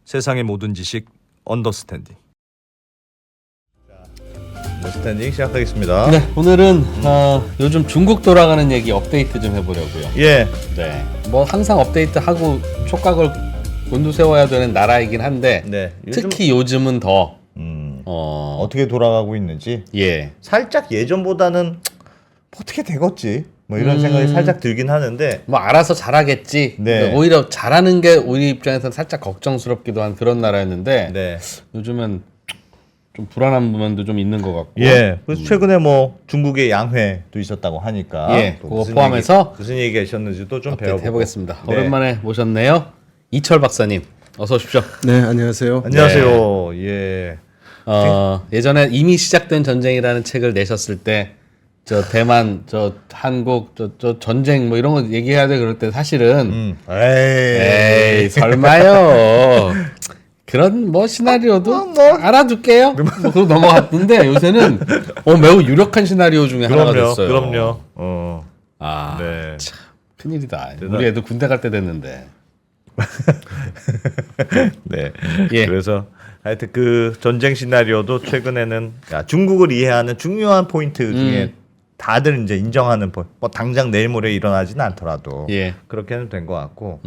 세상의 모든 지식 언더스탠딩. 언더스탠딩 시작하겠습니다. 네, 오늘은 요즘 중국 돌아가는 얘기 업데이트 좀 해보려고요. 예. 네, 뭐 항상 업데이트하고 촉각을 곤두세워야 되는 나라이긴 한데 네. 특히 요즘은 더 어떻게 돌아가고 있는지 예, 살짝 예전보다는 어떻게 되겠지 뭐 이런 생각이 살짝 들긴 하는데 뭐 알아서 잘하겠지. 네. 그러니까 오히려 잘하는 게 우리 입장에서는 살짝 걱정스럽기도 한 그런 나라였는데 네. 요즘은 좀 불안한 부분도 좀 있는 것 같고. 예. 그래서 최근에 뭐 중국의 양회도 있었다고 하니까 예, 또 그거 포함해서 무슨 얘기 하셨는지도 좀 업데이트 배워보고 해보겠습니다. 네. 오랜만에 모셨네요. 이철 박사님, 어서 오십시오. 네, 안녕하세요. 안녕하세요. 예. 예전에 이미 시작된 전쟁이라는 책을 내셨을 때 저 대만, 저 한국, 저 전쟁 뭐 이런 거 얘기해야 돼 그럴 때 사실은 에이 설마요. 그런 뭐 시나리오도 알아둘게요. 뭐 그러고 넘어갔는데 요새는 매우 유력한 시나리오 중에 하나가 됐어요. 그럼요. 아, 네. 참 큰일이다. 우리 애들 군대 갈 때 됐는데. 네. 예. 그래서 하여튼 그 전쟁 시나리오도 최근에는 중국을 이해하는 중요한 포인트 중에 다들 이제 인정하는 뭐 당장 내일 모레 일어나지는 않더라도 예. 그렇게는 된 것 같고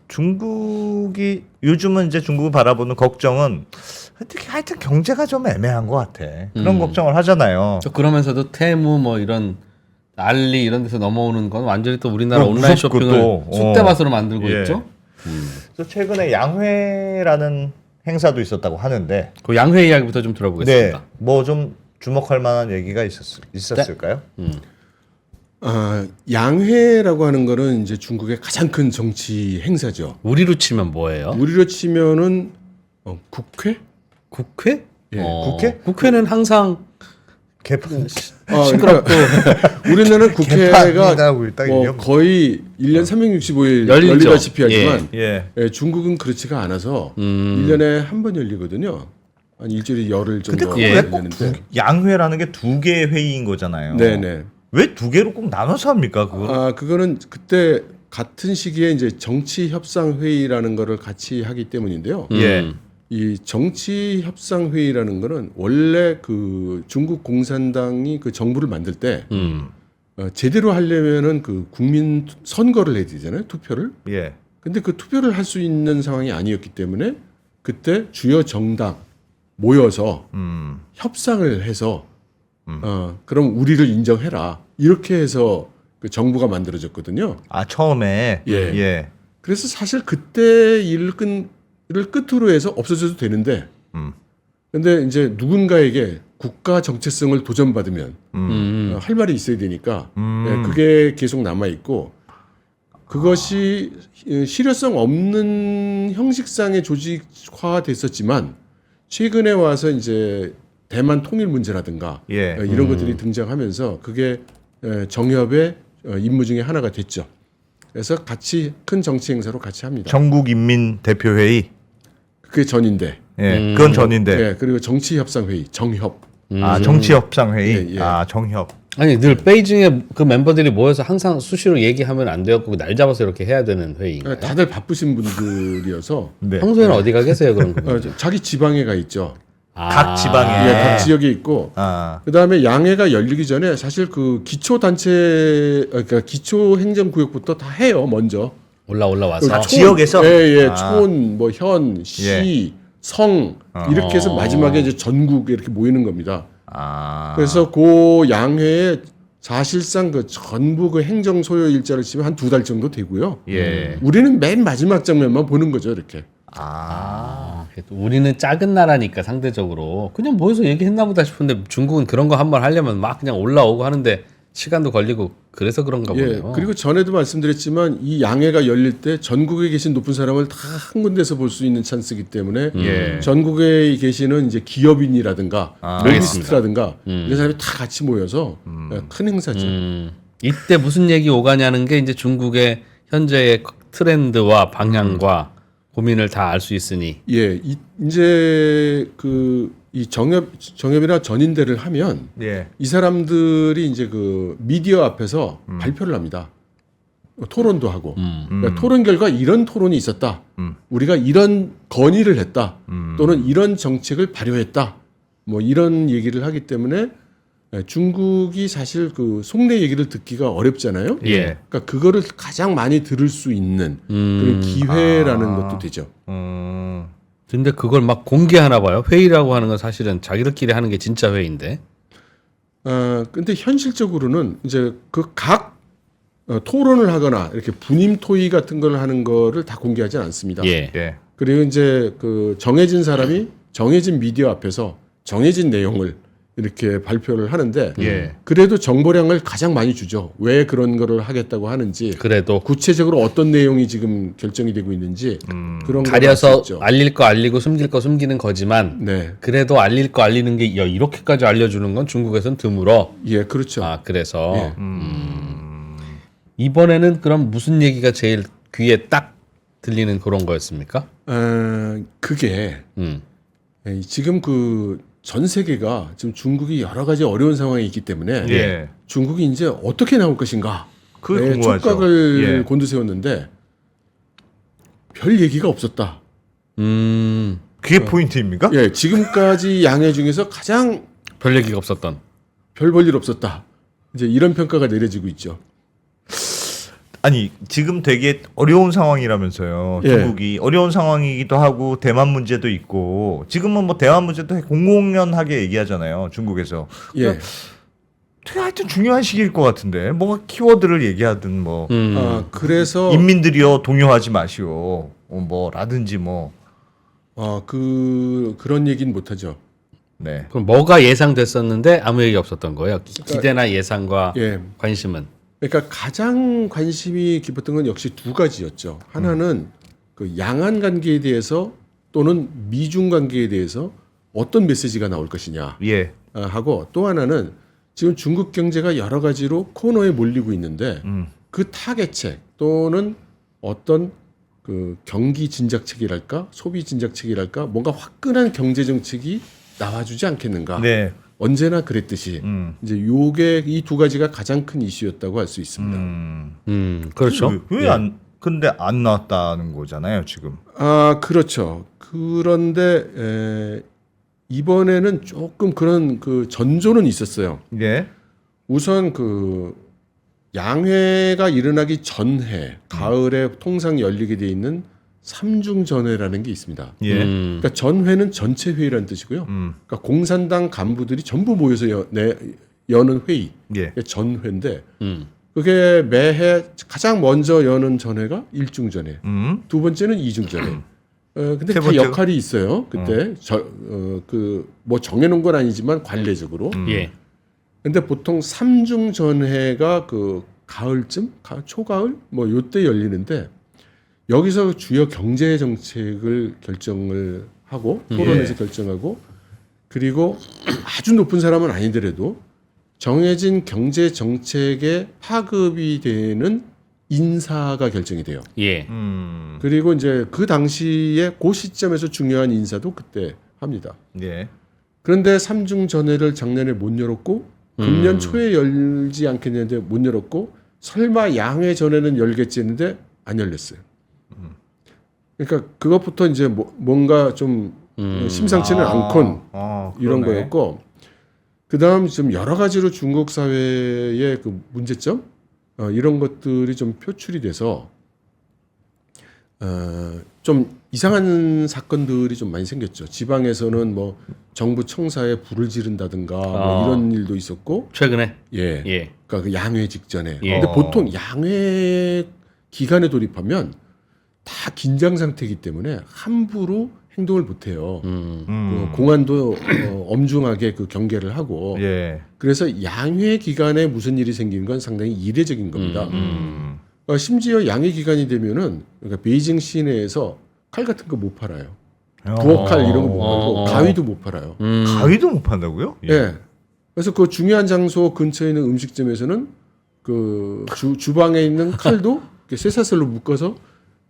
중국이 요즘은 이제 중국을 바라보는 걱정은 특히 하여튼 경제가 좀 애매한 것 같아. 그런 걱정을 하잖아요. 저 그러면서도 테무 뭐 이런 알리 이런 데서 넘어오는 건 완전히 또 우리나라 또 온라인 무섭고 쇼핑을 또, 쑥대밭으로 만들고 예. 있죠. 그래서 최근에 양회라는 행사도 있었다고 하는데 그 양회 이야기부터 좀 들어보겠습니다. 네, 뭐 좀 주목할 만한 얘기가 있었을까요? 양회라고 하는 거는 이제 중국의 가장 큰 정치 행사죠. 우리로 치면 뭐예요? 우리로 치면은 국회? 국회? 예, 국회? 국회는 항상 개판 시끄럽고 우리나라는 국회가 개판이라고 딱 얘기하면 거의 1년 365일 열리죠. 열리다시피 하지만 예. 중국은 그렇지가 않아서 1년에 한 번 열리거든요. 한 일주일에 열흘 근데 정도 그왜 열리는데. 양회라는 게 두 개의 회의인 거잖아요. 네네. 왜 두 개로 꼭 나눠서 합니까? 그거? 그거는 그때 같은 시기에 이제 정치 협상 회의라는 거를 같이 하기 때문인데요. 예. 이 정치 협상 회의라는 거는 원래 그 중국 공산당이 그 정부를 만들 때 제대로 하려면은 그 국민 선거를 해야 되잖아요, 투표를. 예. 근데 그 투표를 할 수 있는 상황이 아니었기 때문에 그때 주요 정당 모여서 협상을 해서 그럼 우리를 인정해라 이렇게 해서 그 정부가 만들어졌거든요. 처음에 예. 예. 그래서 사실 그때 일을 끝으로 해서 없어져도 되는데, 근데 이제 누군가에게 국가 정체성을 도전받으면 할 말이 있어야 되니까 예, 그게 계속 남아 있고 그것이 실효성 없는 형식상의 조직화 됐었지만 최근에 와서 이제 대만 통일 문제라든가 예. 이런 것들이 등장하면서 그게 정협의 임무 중에 하나가 됐죠. 그래서 같이 큰 정치 행사로 같이 합니다. 전국인민대표회의. 그게 전인데. 예. 그건 전인데. 예, 그리고 정치협상회의, 정협. 정치협상회의. 예, 예. 정협. 아니 늘 베이징에 그 멤버들이 모여서 항상 수시로 얘기하면 안 되었고 날 잡아서 이렇게 해야 되는 회의인가요? 다들 바쁘신 분들이어서 네. 평소에는 어디 가 계세요 그런 거? 자기 지방에 가 있죠. 각 지방에. 예, 각 지역에 있고. 그다음에 양회가 열리기 전에 사실 그 기초 단체 그러니까 기초 행정구역부터 다 해요, 먼저. 올라와서 지역에서? 예, 촌, 뭐 현, 시, 예. 성 이렇게 해서 마지막에 이제 전국에 이렇게 모이는 겁니다. 그래서 그 양회에 사실상 그 전부 그 행정 소요 일자를 치면 한 2달 정도 되고요. 예. 우리는 맨 마지막 장면만 보는 거죠, 이렇게. 우리는 작은 나라니까 상대적으로 그냥 모여서 얘기했나 보다 싶은데 중국은 그런 거 한 번 하려면 막 그냥 올라오고 하는데 시간도 걸리고 그래서 그런가 보네요. 그리고 전에도 말씀드렸지만 이 양회가 열릴 때 전국에 계신 높은 사람을 다 한 군데서 볼 수 있는 찬스이기 때문에 예. 전국에 계시는 이제 기업인이라든가 로비스트라든가 이런 사람이 다 같이 모여서 큰 행사죠. 이때 무슨 얘기 오가냐는 게 이제 중국의 현재의 트렌드와 방향과 고민을 다 알 수 있으니. 예, 이제 이 정협이나 전인대를 하면 예. 이 사람들이 이제 그 미디어 앞에서 발표를 합니다. 토론도 하고 그러니까 토론 결과 이런 토론이 있었다. 우리가 이런 건의를 했다. 또는 이런 정책을 발효했다. 뭐 이런 얘기를 하기 때문에 중국이 사실 그 속내 얘기를 듣기가 어렵잖아요. 예. 그러니까 그거를 가장 많이 들을 수 있는 그런 기회라는 것도 되죠. 근데 그걸 막 공개하나 봐요. 회의라고 하는 건 사실은 자기들끼리 하는 게 진짜 회의인데. 근데 현실적으로는 이제 그 각 토론을 하거나 이렇게 분임 토의 같은 걸 하는 거를 다 공개하지 않습니다. 예. 예. 그리고 이제 그 정해진 사람이 정해진 미디어 앞에서 정해진 내용을 이렇게 발표를 하는데 예. 그래도 정보량을 가장 많이 주죠. 왜 그런 거를 하겠다고 하는지 그래도 구체적으로 어떤 내용이 지금 결정이 되고 있는지 그런 걸 가려서 알수 있죠. 알릴 거 알리고 숨길 거 숨기는 거지만 네, 그래도 알릴 거 알리는 게 이렇게까지 알려주는 건 중국에선 드물어. 예, 그렇죠. 아 그래서 예. 이번에는 그럼 무슨 얘기가 제일 귀에 딱 들리는 그런 거였습니까? 그게 음. 지금 그 전 세계가 지금 중국이 여러 가지 어려운 상황에 있기 때문에 예. 중국이 이제 어떻게 나올 것인가 그게 궁금하죠. 촉각을 예. 곤두세웠는데 별 얘기가 없었다. 그게 포인트입니까? 예, 지금까지 양해 중에서 가장 별 얘기가 없었던. 별 볼 일 없었다. 이제 이런 평가가 내려지고 있죠. 아니 지금 되게 어려운 상황이라면서요. 예. 중국이 어려운 상황이기도 하고 대만 문제도 있고 지금은 뭐 대만 문제도 공공연하게 얘기하잖아요. 중국에서. 예. 되게 하여튼 중요한 시기일 것 같은데 뭔가 키워드를 얘기하든 뭐 그래서 인민들이여 동요하지 마시오 뭐라든지 뭐 그런 얘기는 못 하죠. 네. 그럼 뭐가 예상됐었는데 아무 얘기 없었던 거예요? 기대나 예상과 예. 관심은. 그러니까 가장 관심이 깊었던 건 역시 두 가지였죠. 하나는 그 양안 관계에 대해서 또는 미중 관계에 대해서 어떤 메시지가 나올 것이냐 예. 하고 또 하나는 지금 중국 경제가 여러 가지로 코너에 몰리고 있는데 그 타개책 또는 어떤 그 경기 진작책이랄까 소비 진작책이랄까 뭔가 화끈한 경제 정책이 나와주지 않겠는가. 네. 언제나 그랬듯이 이제 요게 이 두 가지가 가장 큰 이슈였다고 할 수 있습니다. 그렇죠. 왜 안 근데 안 나왔다는 거잖아요, 지금. 그렇죠. 그런데 이번에는 조금 그런 그 전조는 있었어요. 예. 우선 그 양회가 일어나기 전해 가을에 통상 열리게 돼 있는 삼중 전회라는 게 있습니다. 예. 그러니까 전회는 전체 회의라는 뜻이고요. 그러니까 공산당 간부들이 전부 모여서 여는 회의, 예. 전회인데 그게 매해 가장 먼저 여는 전회가 일중전회, 두 번째는 이중전회. 근데 세 다 번째가? 역할이 있어요. 그때 그 뭐 정해놓은 건 아니지만 관례적으로. 예. 근데 보통 삼중전회가 그 가을쯤, 초가을 뭐 요때 열리는데 여기서 주요 경제 정책을 결정을 하고 토론에서 결정하고 그리고 아주 높은 사람은 아니더라도 정해진 경제 정책에 파급이 되는 인사가 결정이 돼요. 예. 그리고 이제 그 당시에 그 시점에서 중요한 인사도 그때 합니다. 예. 그런데 삼중 전회를 작년에 못 열었고 금년 초에 열지 않겠는데 못 열었고 설마 양회 전에는 열겠지 했는데 안 열렸어요. 그러니까 그것부터 이제 뭔가 좀 심상치는 않건 이런 그러네. 거였고 그다음 좀 여러 가지로 중국 사회의 그 문제점 이런 것들이 좀 표출이 돼서 좀 이상한 사건들이 좀 많이 생겼죠. 지방에서는 뭐 정부 청사에 불을 지른다든가 뭐 이런 일도 있었고 최근에. 예. 예. 그러니까 그 양회 직전에. 예. 근데 보통 양회 기간에 돌입하면 다 긴장 상태이기 때문에 함부로 행동을 못 해요. 공안도 엄중하게 그 경계를 하고. 예. 그래서 양회 기간에 무슨 일이 생기는 건 상당히 이례적인 겁니다. 심지어 양회 기간이 되면은 그러니까 베이징 시내에서 칼 같은 거 못 팔아요. 부엌칼 이런 거 못 팔고 가위도 못 팔아요. 가위도 못 판다고요? 예. 그래서 그 중요한 장소 근처에 있는 음식점에서는 그 주방에 있는 칼도 이렇게 쇠사슬로 묶어서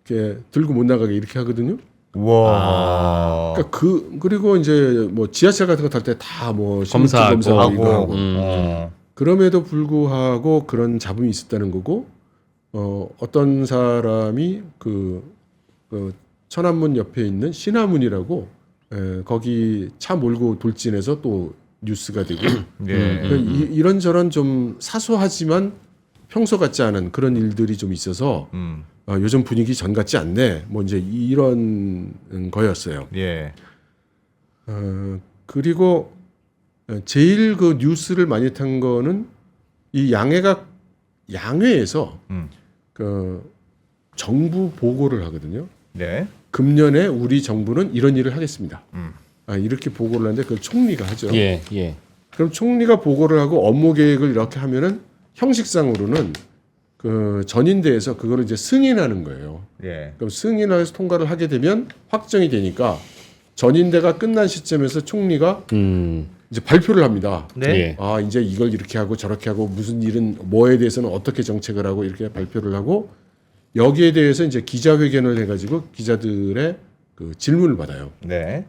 이렇게 들고 못 나가게 이렇게 하거든요. 와. 그러니까 그리고 이제 뭐 지하철 같은 거 탈 때 다 뭐 검사하고 이거 하고. 하고. 그럼에도 불구하고 그런 잡음이 있었다는 거고 어떤 사람이 그 천안문 옆에 있는 신화문이라고 거기 차 몰고 돌진해서 또 뉴스가 되고 그러니까 이런저런 좀 사소하지만 평소 같지 않은 그런 일들이 좀 있어서 요즘 분위기 전 같지 않네. 뭐 이제 이런 거였어요. 예. 그리고 제일 그 뉴스를 많이 탄 거는 이 양회에서 그 정부 보고를 하거든요. 네. 금년에 우리 정부는 이런 일을 하겠습니다. 이렇게 보고를 하는데 그걸 총리가 하죠. 예, 예. 그럼 총리가 보고를 하고 업무 계획을 이렇게 하면은 형식상으로는 그 전인대에서 그거를 이제 승인하는 거예요. 예. 그럼 승인해서 통과를 하게 되면 확정이 되니까 전인대가 끝난 시점에서 총리가 이제 발표를 합니다. 네. 예. 이제 이걸 이렇게 하고 저렇게 하고 무슨 일은 뭐에 대해서는 어떻게 정책을 하고 이렇게 발표를 하고 여기에 대해서 이제 기자회견을 해가지고 기자들의 그 질문을 받아요. 네.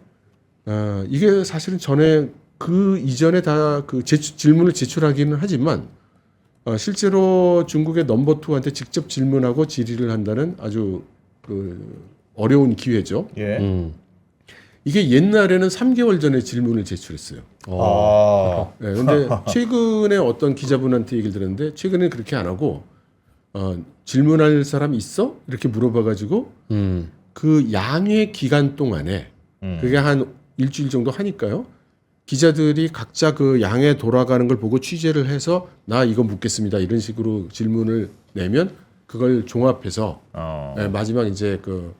이게 사실은 전에 그 이전에 다 그 질문을 제출하기는 하지만 실제로 중국의 넘버 2한테 직접 질문하고 질의를 한다는 아주 그 어려운 기회죠. 예. 이게 옛날에는 3개월 전에 질문을 제출했어요. 네, 근데 최근에 어떤 기자분한테 얘기를 들었는데 최근에 그렇게 안 하고 질문할 사람 있어? 이렇게 물어봐가지고 그 양회 기간 동안에 그게 한 일주일 정도 하니까요. 기자들이 각자 그 양회 돌아가는 걸 보고 취재를 해서 나 이거 묻겠습니다. 이런 식으로 질문을 내면 그걸 종합해서 네, 마지막 이제 그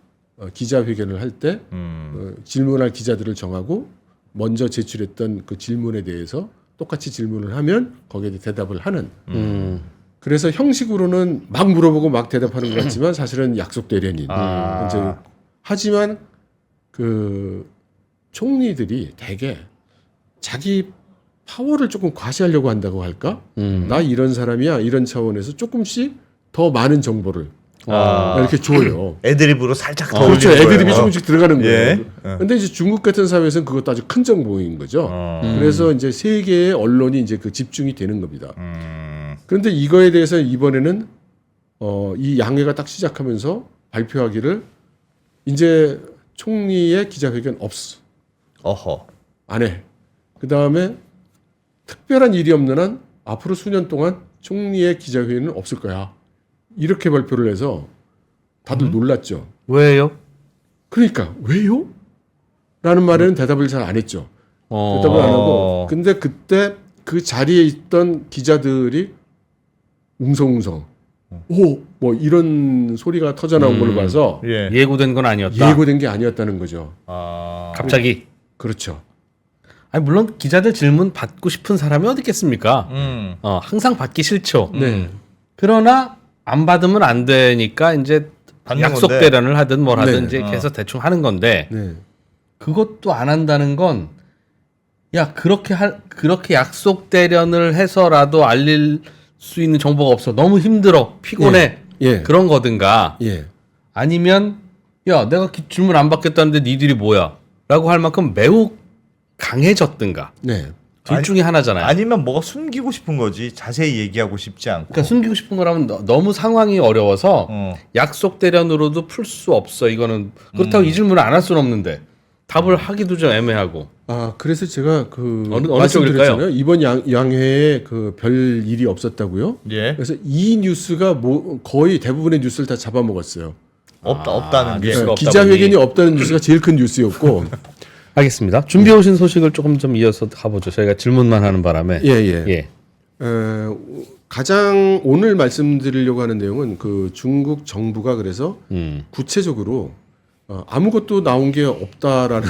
기자회견을 할 때 질문할 기자들을 정하고 먼저 제출했던 그 질문에 대해서 똑같이 질문을 하면 거기에 대답을 하는. 그래서 형식으로는 막 물어보고 막 대답하는 것 같지만 사실은 약속 대련인. 이제 하지만 그 총리들이 대개 자기 파워를 조금 과시하려고 한다고 할까? 나 이런 사람이야 이런 차원에서 조금씩 더 많은 정보를 이렇게 줘요. 애드립으로 살짝 더 그렇죠. 올리는 애드립이 거예요. 조금씩 들어가는 거예요. 예. 근데 이제 중국 같은 사회에서는 그것도 아주 큰 정보인 거죠. 그래서 이제 세계의 언론이 이제 그 집중이 되는 겁니다. 그런데 이거에 대해서 이번에는 이 양회가 딱 시작하면서 발표하기를 이제 총리의 기자회견 없어. 어허. 안 해. 그 다음에 특별한 일이 없는 한 앞으로 수년 동안 총리의 기자회견은 없을 거야. 이렇게 발표를 해서 다들 놀랐죠. 왜요? 그러니까 왜요? 라는 말에는 대답을 잘 안 했죠. 대답을 안 하고. 근데 그때 그 자리에 있던 기자들이 웅성웅성 뭐 이런 소리가 터져 나온 걸로 봐서 예. 예고된 건 아니었다. 예고된 게 아니었다는 거죠. 갑자기. 그렇죠. 아니 물론 기자들 질문 받고 싶은 사람이 어디 있겠습니까? 항상 받기 싫죠. 네. 그러나 안 받으면 안 되니까 이제 받는 약속 건데. 대련을 하든 뭘 하든 네. 이제 계속 대충 하는 건데 네. 그것도 안 한다는 건 야 그렇게 약속 대련을 해서라도 알릴 수 있는 정보가 없어. 너무 힘들어. 피곤해. 예. 그런 거든가. 예. 아니면 야 내가 질문 안 받겠다는데 니들이 뭐야? 라고 할 만큼 매우 강해졌든가. 네. 둘 중에 하나잖아요. 아니면 뭐가 숨기고 싶은 거지. 자세히 얘기하고 싶지 않고. 그러니까 숨기고 싶은 거라면 너무 상황이 어려워서 약속 대련으로도 풀 수 없어. 이거는 그렇다고 이 질문을 안 할 수는 없는데 답을 하기도 좀 애매하고. 그래서 제가 그 어느 말씀드렸잖아요. 이번 양회에 그 별 일이 없었다고요. 예. 그래서 이 뉴스가 거의 대부분의 뉴스를 다 잡아먹었어요. 없다는 게. 뉴스가 없다 기자회견이 보니. 없다는 뉴스가 제일 큰 뉴스였고. 알겠습니다. 준비해 오신 소식을 조금 좀 이어서 가보죠. 저희가 질문만 하는 바람에. 예. 가장 오늘 말씀드리려고 하는 내용은 그 중국 정부가 그래서 구체적으로 아무것도 나온 게 없다라는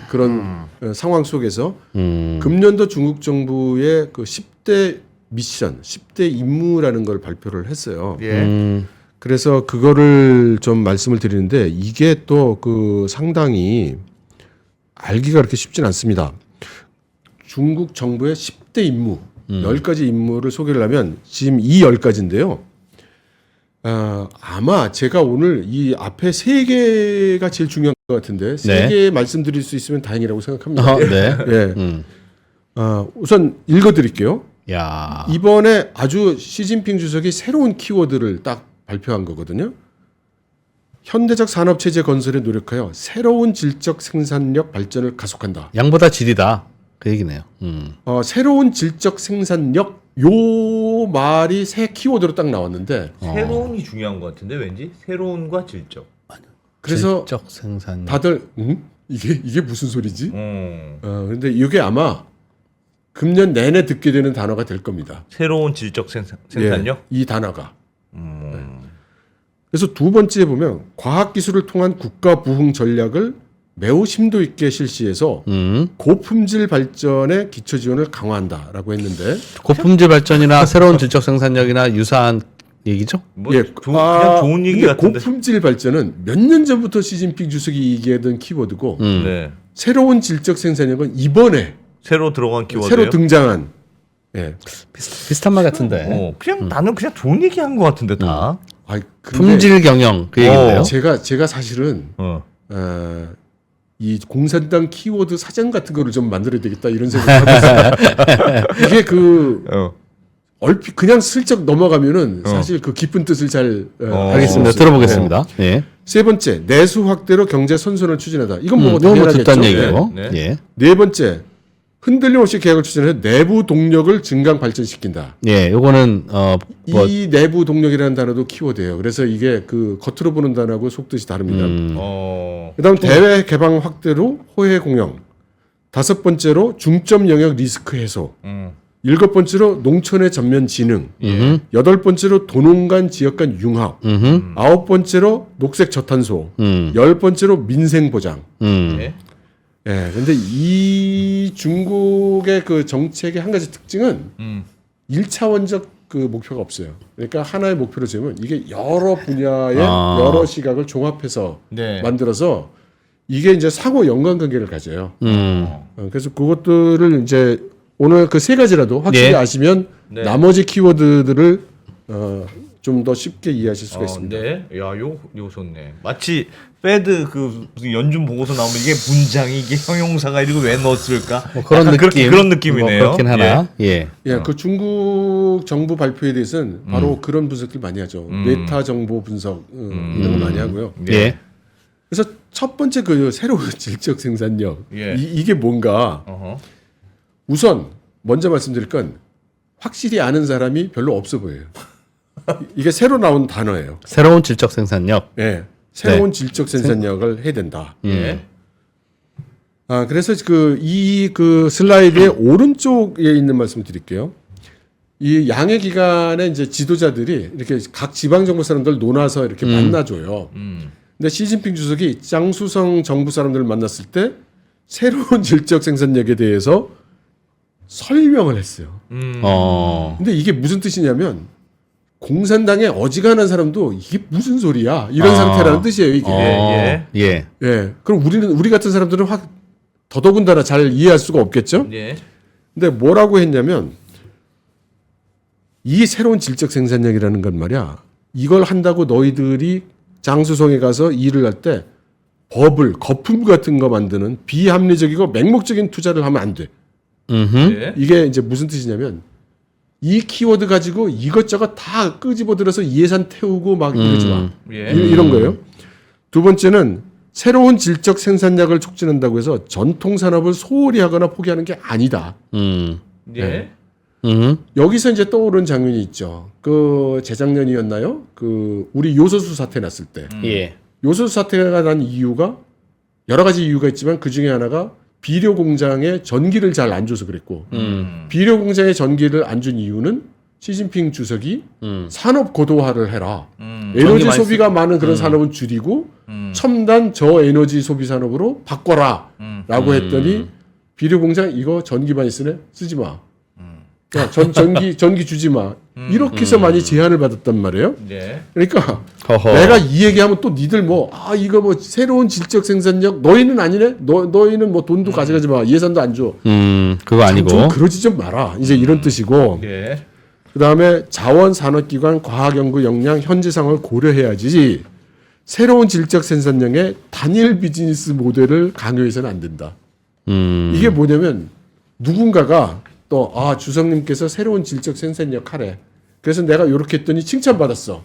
그런 상황 속에서 금년도 중국 정부의 그 10대 미션, 10대 임무라는 걸 발표를 했어요. 예. 그래서 그거를 좀 말씀을 드리는데 이게 또 그 상당히 알기가 그렇게 쉽진 않습니다. 중국 정부의 10대 임무, 10가지 임무를 소개를 하면 지금 이 10가지인데요. 아마 제가 오늘 이 앞에 3개가 제일 중요한 것 같은데 3개 말씀드릴 수 있으면 다행이라고 생각합니다. 네. 예. 우선 읽어드릴게요. 야. 이번에 아주 시진핑 주석이 새로운 키워드를 딱 발표한 거거든요. 현대적 산업 체제 건설에 노력하여 새로운 질적 생산력 발전을 가속한다. 양보다 질이다. 그 얘기네요. 새로운 질적 생산력 요 말이 새 키워드로 딱 나왔는데 새로운이 중요한 것 같은데 왠지 새로운과 질적. 그래서 질적 생산력. 다들 이게 무슨 소리지? 근데 이게 아마 금년 내내 듣게 되는 단어가 될 겁니다. 새로운 질적 생산력. 이 단어가. 그래서 두 번째 보면 과학기술을 통한 국가 부흥 전략을 매우 심도 있게 실시해서 고품질 발전의 기초 지원을 강화한다라고 했는데 고품질 발전이나 새로운 질적 생산력이나 유사한 얘기죠? 뭐 그냥 좋은 얘기 근데 같은데. 고품질 발전은 몇 년 전부터 시진핑 주석이 얘기하던 키워드고 네. 새로운 질적 생산력은 이번에 새로 들어간 키워드예요. 새로 등장한 비슷한 말 같은데. 그냥 나는 그냥 좋은 얘기 한 것 같은데 다. 근데 품질 경영 그 얘기인데요. 제가 사실은 이 공산당 키워드 사전 같은 거를 좀 만들어야 되겠다 이런 생각을 하고 있어요. 이게 얼핏 그냥 슬쩍 넘어가면은 사실 그 깊은 뜻을 잘 알겠습니다. 들어보겠습니다. 예. 세 번째, 내수 확대로 경제 선순환을 추진하다. 이건 뭐 이건 뭐 듣던 당연하겠죠. 얘기고. 네. 예. 네 번째, 흔들림 없이 계획을 추진해서 내부 동력을 증강 발전시킨다. 예. 요거는 이 내부 동력이라는 단어도 키워드예요. 그래서 이게 그 겉으로 보는 단어하고 속뜻이 다릅니다. 그다음 대외 개방 확대로 호혜 공영. 다섯 번째로 중점 영역 리스크 해소. 일곱 번째로 농촌의 전면 진흥. 여덟 번째로 도농 간 지역 간 융합. 아홉 번째로 녹색 저탄소. 열 번째로 민생 보장. 네. 예, 근데 이 중국의 그 정책의 한 가지 특징은 1차원적 그 목표가 없어요. 그러니까 하나의 목표로 세우면 이게 여러 분야의 여러 시각을 종합해서 네. 만들어서 이게 이제 상호 연관관계를 가져요. 그래서 그것들을 이제 오늘 그 세 가지라도 확실히 네. 아시면 네. 나머지 키워드들을 좀 더 쉽게 이해하실 수가 있습니다. 네. 야, 요 좋네. 마치 패드 그 무슨 연준 보고서 나오면 이게 문장이 이게 형용사가 이거 왜 넣었을까? 뭐 그런 약간 느낌. 그런 느낌이네요. 뭐 그렇긴 하나. 예. 예, 그 중국 정부 발표에 대해서는 바로 그런 분석들 많이 하죠. 메타 정보 분석 이런 거 많이 하고요. 예. 그래서 첫 번째 그 새로운 질적 생산력 예. 이게 뭔가 우선 먼저 말씀드릴 건 확실히 아는 사람이 별로 없어 보여요. 이게 새로 나온 단어예요. 새로운 질적 생산력. 예, 새로운 질적 생산력을 해야 된다. 예. 그래서 그 슬라이드의 오른쪽에 있는 말씀 드릴게요. 이 양해 기관의 이제 지도자들이 이렇게 각 지방 정부 사람들 논아서 이렇게 만나줘요. 근데 시진핑 주석이 장수성 정부 사람들을 만났을 때 새로운 질적 생산력에 대해서 설명을 했어요. 근데 이게 무슨 뜻이냐면 공산당에 어지간한 사람도 이게 무슨 소리야 이런 상태라는 뜻이에요. 이게. 예. 예. 그럼 우리 같은 사람들은 확 더더군다나 잘 이해할 수가 없겠죠. 예. 근데 뭐라고 했냐면 이 새로운 질적 생산력이라는 건 말이야. 이걸 한다고 너희들이 장수성에 가서 일을 할 때 버블, 거품 같은 거 만드는 비합리적이고 맹목적인 투자를 하면 안 돼. 예. 이게 이제 무슨 뜻이냐면 이 키워드 가지고 이것저것 다 끄집어들어서 예산 태우고 막 이러지 마. 예. 이런 거예요. 두 번째는 새로운 질적 생산력을 촉진한다고 해서 전통 산업을 소홀히 하거나 포기하는 게 아니다. 예. 여기서 이제 떠오른 장면이 있죠. 그 재작년이었나요? 그 우리 요소수 사태 났을 때. 예. 요소수 사태가 난 이유가 여러 가지 이유가 있지만 그 중에 하나가 비료 공장에 전기를 잘 안 줘서 그랬고 비료 공장에 전기를 안 준 이유는 시진핑 주석이 산업 고도화를 해라. 에너지 소비가 많은 그런 산업은 줄이고 첨단 저에너지 소비 산업으로 바꿔라. 라고 했더니 비료 공장 이거 전기만 있으네 쓰지 마. 야, 전기 주지 마. 이렇게 해서 많이 제한을 받았단 말이에요. 예. 그러니까 허허. 내가 이 얘기하면 또 니들 이거 뭐 새로운 질적 생산력 너희는 아니네. 너희는 뭐 돈도 가져가지 마. 예산도 안 줘. 그거 아니고. 좀 그러지 좀 마라. 이제 이런 뜻이고. 예. 그다음에 자원 산업기관 과학연구 역량 현재 상황을 고려해야지 새로운 질적 생산력의 단일 비즈니스 모델을 강요해서는 안 된다. 이게 뭐냐면 누군가가 또 주석님께서 새로운 질적 생산력 하래. 그래서 내가 이렇게 했더니 칭찬받았어.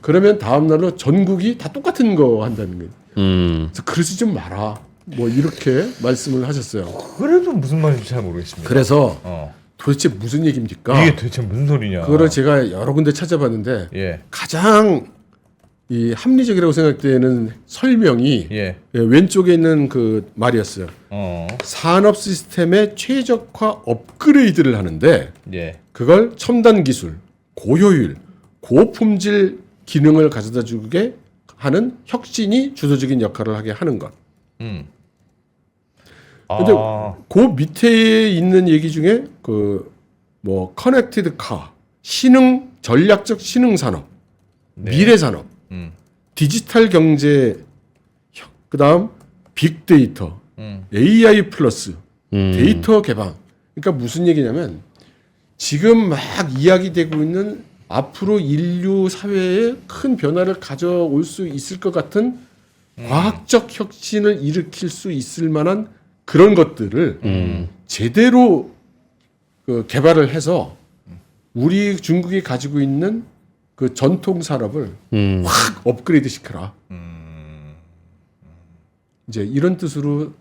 그러면 다음 날로 전국이 다 똑같은 거 한다는 거예요. 그래서 그러지 좀 마라. 뭐 이렇게 말씀을 하셨어요. 그래도 무슨 말인지 잘 모르겠습니다. 그래서 어. 도대체 무슨 얘기입니까? 이게 도대체 무슨 소리냐? 그거를 제가 여러 군데 찾아봤는데 예. 가장 이 합리적이라고 생각되는 설명이 예. 왼쪽에 있는 그 말이었어요. 산업 시스템의 최적화 업그레이드를 하는데 예. 그걸 첨단 기술, 고효율, 고품질 기능을 가져다 주게 하는 혁신이 주도적인 역할을 하게 하는 것. 근데 그 밑에 있는 얘기 중에 그 뭐 커넥티드 카, 신흥 전략적 신흥 산업, 미래 산업, 디지털 경제, 그다음 빅데이터, AI 플러스, 데이터 개방. 그러니까 무슨 얘기냐면 지금 막 이야기되고 있는 앞으로 인류 사회에 큰 변화를 가져올 수 있을 것 같은 과학적 혁신을 일으킬 수 있을 만한 그런 것들을 제대로 그 개발을 해서 우리 중국이 가지고 있는 그 전통 산업을 확 업그레이드 시켜라. 이제 이런 뜻으로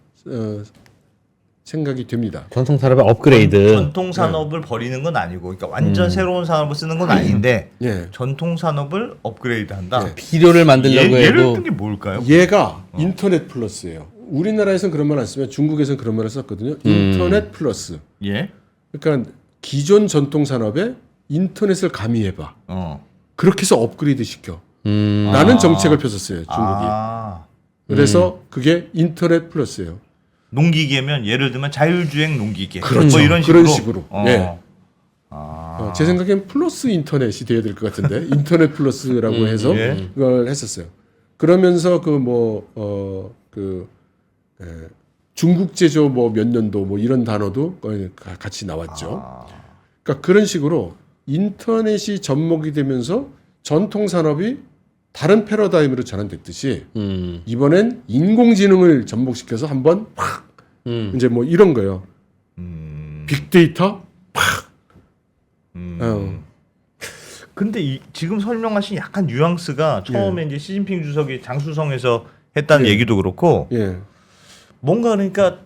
생각이 됩니다. 전통 산업의 업그레이드. 전통 산업을 버리는 건 아니고, 그러니까 완전 새로운 산업을 쓰는 건 아닌데 예. 전통 산업을 업그레이드한다. 예. 비료를 만들려고 예를 해도 든 게 뭘까요? 얘가 인터넷 플러스예요. 우리나라에서는 그런 말 안 쓰면 중국에서는 그런 말을 썼거든요. 인터넷 플러스. 예. 그러니까 기존 전통 산업에 인터넷을 가미해봐. 그렇게 해서 업그레이드 시켜. 라는 정책을 펴섰어요. 중국이. 그래서 그게 인터넷 플러스예요. 농기계면 예를 들면 자율주행 농기계. 그렇죠. 뭐 이런 식으로. 그런 식으로. 예. 제 생각엔 플러스 인터넷이 돼야 될 것 같은데 인터넷 플러스라고 해서 예. 그걸 했었어요. 그러면서 중국 제조 뭐 몇 년도 뭐 이런 단어도 같이 나왔죠. 그러니까 그런 식으로 인터넷이 접목이 되면서 전통 산업이 다른 패러다임으로 전환됐듯이 이번엔 인공지능을 접목시켜서 한번 팍 이제 뭐 이런 거예요. 빅데이터 팍. 근데 지금 설명하신 약간 뉘앙스가 처음에 이제 시진핑 주석이 장수성에서 했다는 얘기도 그렇고 예. 뭔가 그러니까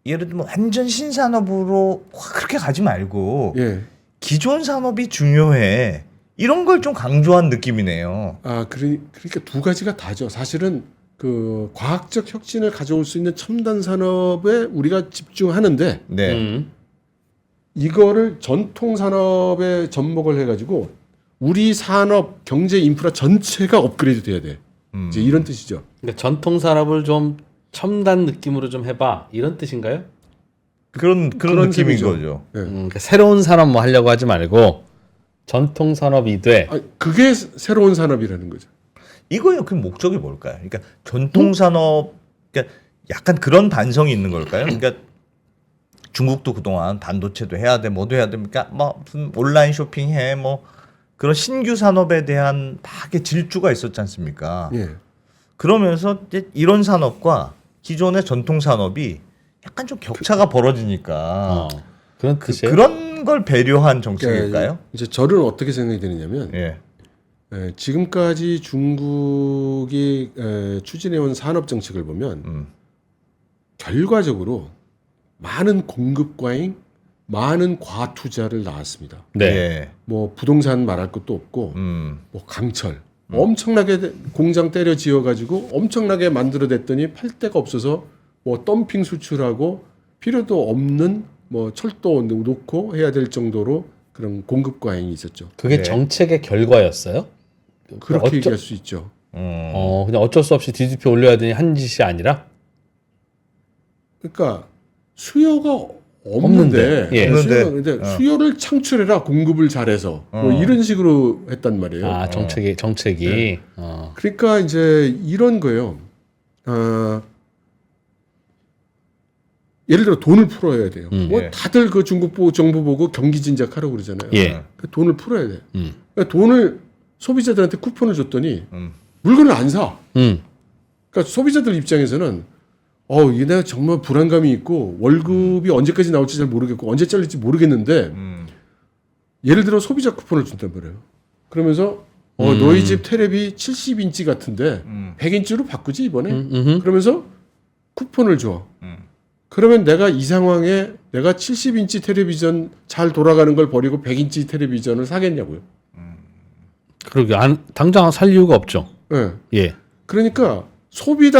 예를 들면 완전 신산업으로 확 그렇게 가지 말고 예. 기존 산업이 중요해. 이런 걸 좀 강조한 느낌이네요. 그러니까 두 가지가 다죠. 사실은 그 과학적 혁신을 가져올 수 있는 첨단 산업에 우리가 집중하는데 네. 이거를 전통 산업에 접목을 해가지고 우리 산업 경제 인프라 전체가 업그레이드 돼야 돼. 이제 이런 뜻이죠. 그러니까 전통 산업을 좀 첨단 느낌으로 좀 해봐 이런 뜻인가요? 그런 느낌인 셈이죠. 거죠. 예. 그러니까 새로운 산업 뭐 하려고 하지 말고 전통 산업이 돼. 그게 새로운 산업이라는 거죠. 이거의 그 목적이 뭘까요? 그러니까 전통 산업, 그러니까 약간 그런 반성이 있는 걸까요? 그러니까 중국도 그동안 반도체도 해야 돼, 뭐도 해야 됩니까? 뭐 무슨 온라인 쇼핑해, 뭐 그런 신규 산업에 대한 막의 질주가 있었지 않습니까? 예. 그러면서 이제 이런 산업과 기존의 전통 산업이 약간 좀 격차가 벌어지니까 그런 뜻이에요. 그런 걸 배려한 정책일까요? 이제 저는 어떻게 생각이 되느냐면 예. 지금까지 중국이 추진해온 산업 정책을 보면 결과적으로 많은 공급 과잉, 많은 과투자를 낳았습니다. 네. 예. 뭐 부동산 말할 것도 없고, 뭐 강철 엄청나게 공장 때려 지어가지고 엄청나게 만들어냈더니 팔 데가 없어서 뭐 덤핑 수출하고 필요도 없는 뭐 철도 놓고 해야 될 정도로 그런 공급 과잉이 있었죠. 그게 네. 정책의 결과였어요? 그렇게 얘기할 수 있죠. 그냥 어쩔 수 없이 DGP 올려야 되니 한 짓이 아니라? 그러니까 수요가 없는데, 예. 근데 수요를 창출해라 공급을 잘해서 뭐 이런 식으로 했단 말이에요. 정책이. 네. 그러니까 이제 이런 거예요. 예를 들어 돈을 풀어야 돼요. 뭐 예. 다들 그 중국 정부 보고 경기 진작하라고 그러잖아요. 예. 그 돈을 풀어야 돼. 그러니까 돈을 소비자들한테 쿠폰을 줬더니 물건을 안 사. 그러니까 소비자들 입장에서는 이 내가 정말 불안감이 있고 월급이 언제까지 나올지 잘 모르겠고 언제 잘릴지 모르겠는데 예를 들어 소비자 쿠폰을 준단 말이에요. 그러면서 너희 집 테레비 70인치 같은데 100인치로 바꾸지 이번에. 그러면서 쿠폰을 줘. 그러면 내가 이 상황에 내가 70인치 텔레비전 잘 돌아가는 걸 버리고 100인치 텔레비전을 사겠냐고요. 그러게 당장 살 이유가 없죠. 예. 예. 그러니까 소비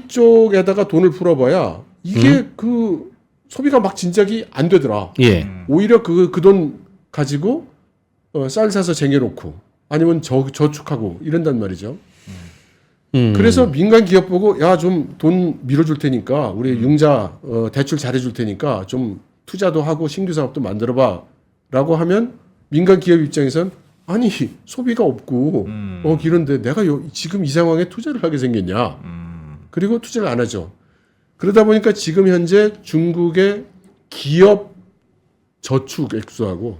쪽에다가 돈을 풀어봐야 이게 그 소비가 막 진작이 안 되더라. 예. 오히려 그 돈 가지고 쌀 사서 쟁여놓고 아니면 저축하고 이런단 말이죠. 그래서 민간 기업 보고 야 좀 돈 밀어줄 테니까 우리 융자 대출 잘해줄 테니까 좀 투자도 하고 신규 사업도 만들어봐라고 하면 민간 기업 입장에선 아니 소비가 없고 이런데 내가 지금 이 상황에 투자를 하게 생겼냐. 그리고 투자를 안 하죠. 그러다 보니까 지금 현재 중국의 기업 저축 액수하고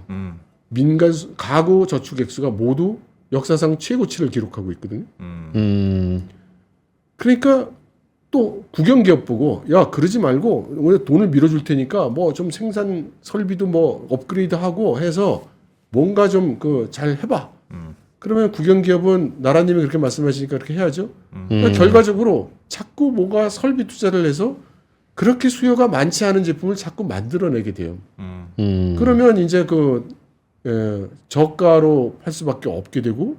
민간 가구 저축 액수가 모두 역사상 최고치를 기록하고 있거든요. 그러니까 또 국영 기업 보고 야 그러지 말고 우리 돈을 밀어줄 테니까 뭐 좀 생산 설비도 뭐 업그레이드하고 해서 뭔가 좀 그 잘 해봐. 그러면 국영 기업은 나라님이 그렇게 말씀하시니까 그렇게 해야죠. 그러니까 결과적으로 자꾸 뭔가 설비 투자를 해서 그렇게 수요가 많지 않은 제품을 자꾸 만들어내게 돼요. 그러면 이제 저가로 팔 수밖에 없게 되고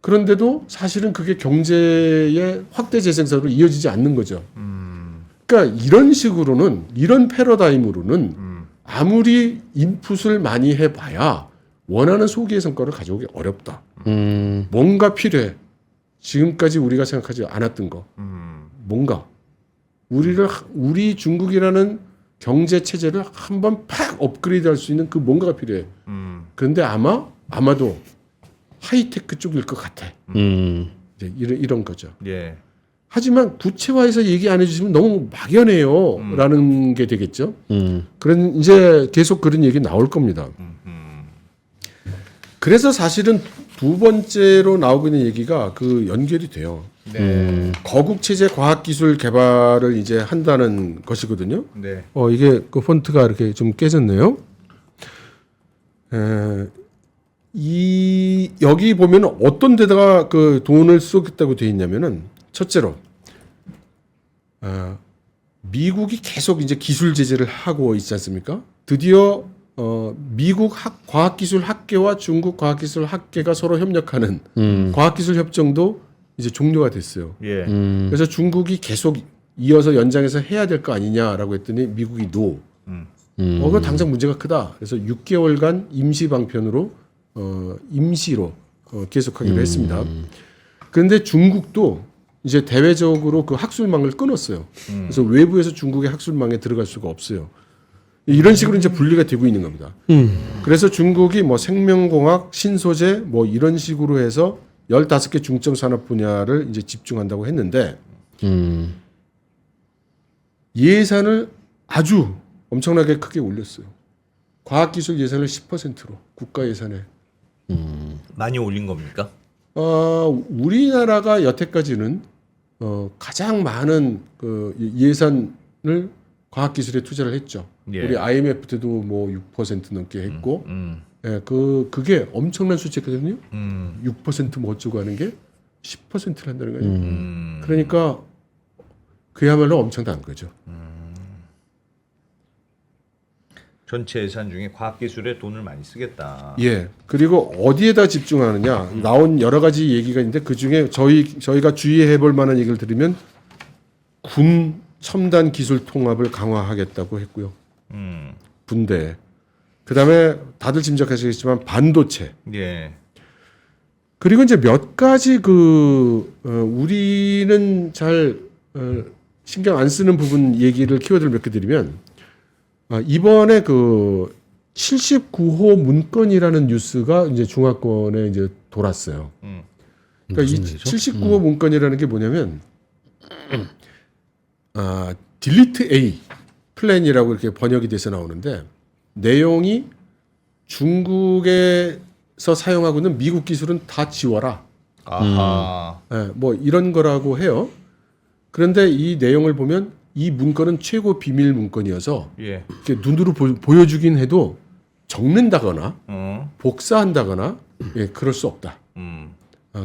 그런데도 사실은 그게 경제의 확대 재생산으로 이어지지 않는 거죠. 그러니까 이런 식으로는 이런 패러다임으로는 아무리 인풋을 많이 해봐야 원하는 소기의 성과를 가져오기 어렵다. 뭔가 필요해. 지금까지 우리가 생각하지 않았던 거. 뭔가 우리 중국이라는 경제 체제를 한번 팍 업그레이드할 수 있는 그 뭔가가 필요해. 그런데 아마도 하이테크 쪽일 것 같아. 이제 이런 거죠. 예. 하지만 구체화해서 얘기 안 해주시면 너무 막연해요라는 게 되겠죠. 그런 이제 계속 그런 얘기 나올 겁니다. 그래서 사실은 두 번째로 나오고 있는 얘기가 그 연결이 돼요. 네. 거국 체제 과학 기술 개발을 이제 한다는 것이거든요. 네. 이게 그 폰트가 이렇게 좀 깨졌네요. 여기 보면 어떤 데다가 그 돈을 쏘겠다고 되어 있냐면은 첫째로 미국이 계속 이제 기술 제재를 하고 있지 않습니까? 드디어 미국 과학기술학계와 중국 과학기술학계가 서로 협력하는 과학기술협정도 이제 종료가 됐어요. 예. 그래서 중국이 계속 이어서 연장해서 해야 될 거 아니냐라고 했더니 미국이 노. 그거 당장 문제가 크다. 그래서 6개월간 임시 방편으로 임시로 계속하기로 했습니다. 그런데 중국도 이제 대외적으로 그 학술망을 끊었어요. 그래서 외부에서 중국의 학술망에 들어갈 수가 없어요. 이런 식으로 이제 분리가 되고 있는 겁니다. 그래서 중국이 뭐 생명공학, 신소재 뭐 이런 식으로 해서 15개 중점 산업 분야를 이제 집중한다고 했는데 예산을 아주 엄청나게 크게 올렸어요. 과학기술 예산을 10%로 국가 예산에. 많이 올린 겁니까? 우리나라가 여태까지는 가장 많은 그 예산을 과학기술에 투자를 했죠. 예. 우리 IMF 때도 뭐 6% 넘게 했고, 예, 그게 엄청난 수치거든요. 6%뭐 어쩌고 하는 게 10%를 한다는 거예요. 그러니까 그야말로 엄청난 거죠. 전체 예산 중에 과학기술에 돈을 많이 쓰겠다. 예. 그리고 어디에다 집중하느냐 나온 여러 가지 얘기가 있는데 그 중에 저희가 주의해볼 만한 얘기를 드리면 군 첨단 기술 통합을 강화하겠다고 했고요. 군대. 그다음에 다들 짐작하시겠지만 반도체. 예. 그리고 이제 몇 가지 우리는 잘 신경 안 쓰는 부분 얘기를 키워드를 몇 개 드리면 이번에 그 79호 문건이라는 뉴스가 이제 중화권에 이제 돌았어요. 그러니까 이 79호 문건이라는 게 뭐냐면 딜리트 A 플랜이라고 이렇게 번역이 돼서 나오는데 내용이 중국에서 사용하고 있는 미국 기술은 다 지워라. 아하. 네, 뭐 이런 거라고 해요. 그런데 이 내용을 보면 이 문건은 최고 비밀 문건이어서 예. 이렇게 눈으로 보여주긴 해도 적는다거나 어. 복사한다거나 예, 그럴 수 없다.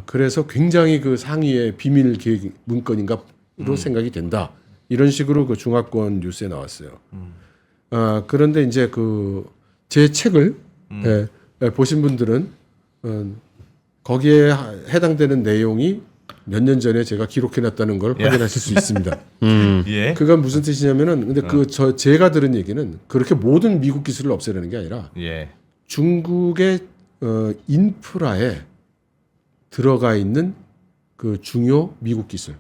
그래서 굉장히 그 상위의 비밀 계획 문건인가로 생각이 된다. 이런 식으로 그 중화권 뉴스에 나왔어요. 그런데 이제 그 제 책을 보신 분들은 거기에 해당되는 내용이 몇 년 전에 제가 기록해놨다는 걸 확인하실 수 있습니다. 예. 그건 무슨 뜻이냐면은 근데 제가 들은 얘기는 그렇게 모든 미국 기술을 없애려는 게 아니라 예. 중국의 인프라에 들어가 있는 그 중요 미국 기술.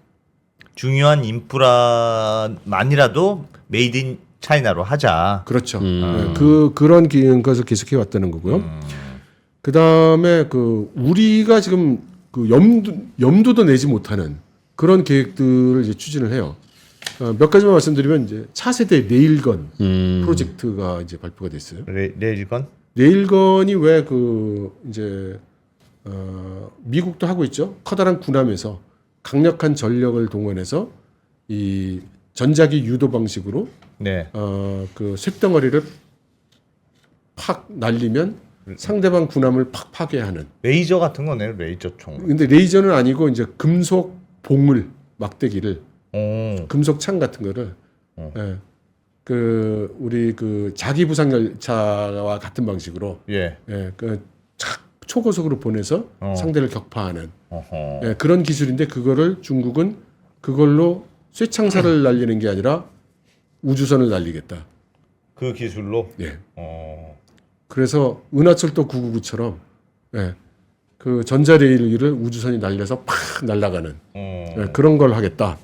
중요한 인프라만이라도 메이드 인 차이나로 하자. 그렇죠. 그런 것을 계속해 왔다는 거고요. 그 다음에 그 우리가 지금 그 염두도 내지 못하는 그런 계획들을 이제 추진을 해요. 몇 가지만 말씀드리면 이제 차세대 레일건 프로젝트가 이제 발표가 됐어요. 레일건? 레일건이 왜 그 이제 미국도 하고 있죠. 커다란 군함에서 강력한 전력을 동원해서 이 전자기 유도 방식으로 네. 그 쇳덩어리를 팍 날리면 상대방 군함을 팍 파괴하는. 레이저 같은 거네, 레이저 총. 근데 레이저는 아니고 이제 금속 봉물 막대기를 오. 금속 창 같은 거를 예, 그 우리 그 자기 부상 열차와 같은 방식으로 예. 그 초고속으로 보내서 상대를 격파하는 어허. 예, 그런 기술인데 그거를 중국은 그걸로 쇠창살을 날리는 게 아니라 우주선을 날리겠다. 그 기술로. 예. 어. 그래서 은하철도 999처럼 예, 그 전자레일을 우주선이 날려서 팍 날아가는 예, 그런 걸 하겠다.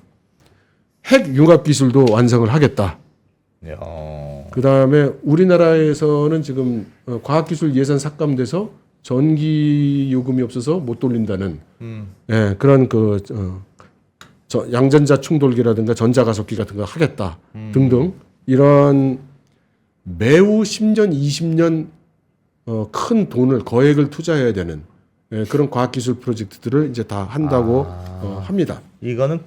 핵 융합 기술도 완성을 하겠다. 야. 그 다음에 우리나라에서는 지금 과학기술 예산 삭감돼서 전기 요금이 없어서 못 돌린다는 예, 그런 양전자 충돌기라든가 전자가속기 같은 거 하겠다 등등 이런 매우 10년, 20년 큰 돈을 거액을 투자해야 되는 예, 그런 과학기술 프로젝트들을 이제 다 한다고 합니다. 이거는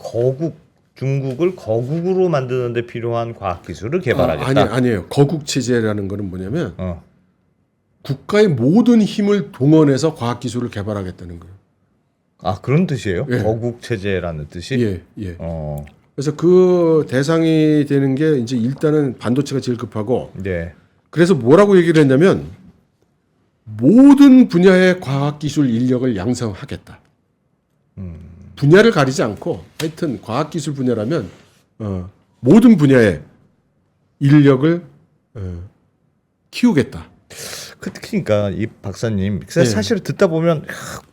중국을 거국으로 만드는데 필요한 과학 기술을 개발하겠다. 아니에요. 거국 체제라는 거는 뭐냐면 어. 국가의 모든 힘을 동원해서 과학기술을 개발하겠다는 거예요. 아, 그런 뜻이에요? 예. 거국 체제라는 뜻이? 예, 예. 어. 그래서 그 대상이 되는 게 이제 일단은 반도체가 제일 급하고 네. 그래서 뭐라고 얘기를 했냐면 모든 분야의 과학기술 인력을 양성하겠다. 분야를 가리지 않고 하여튼 과학기술 분야라면 모든 분야의 인력을 키우겠다. 그러니까 이 박사님 네. 사실 듣다 보면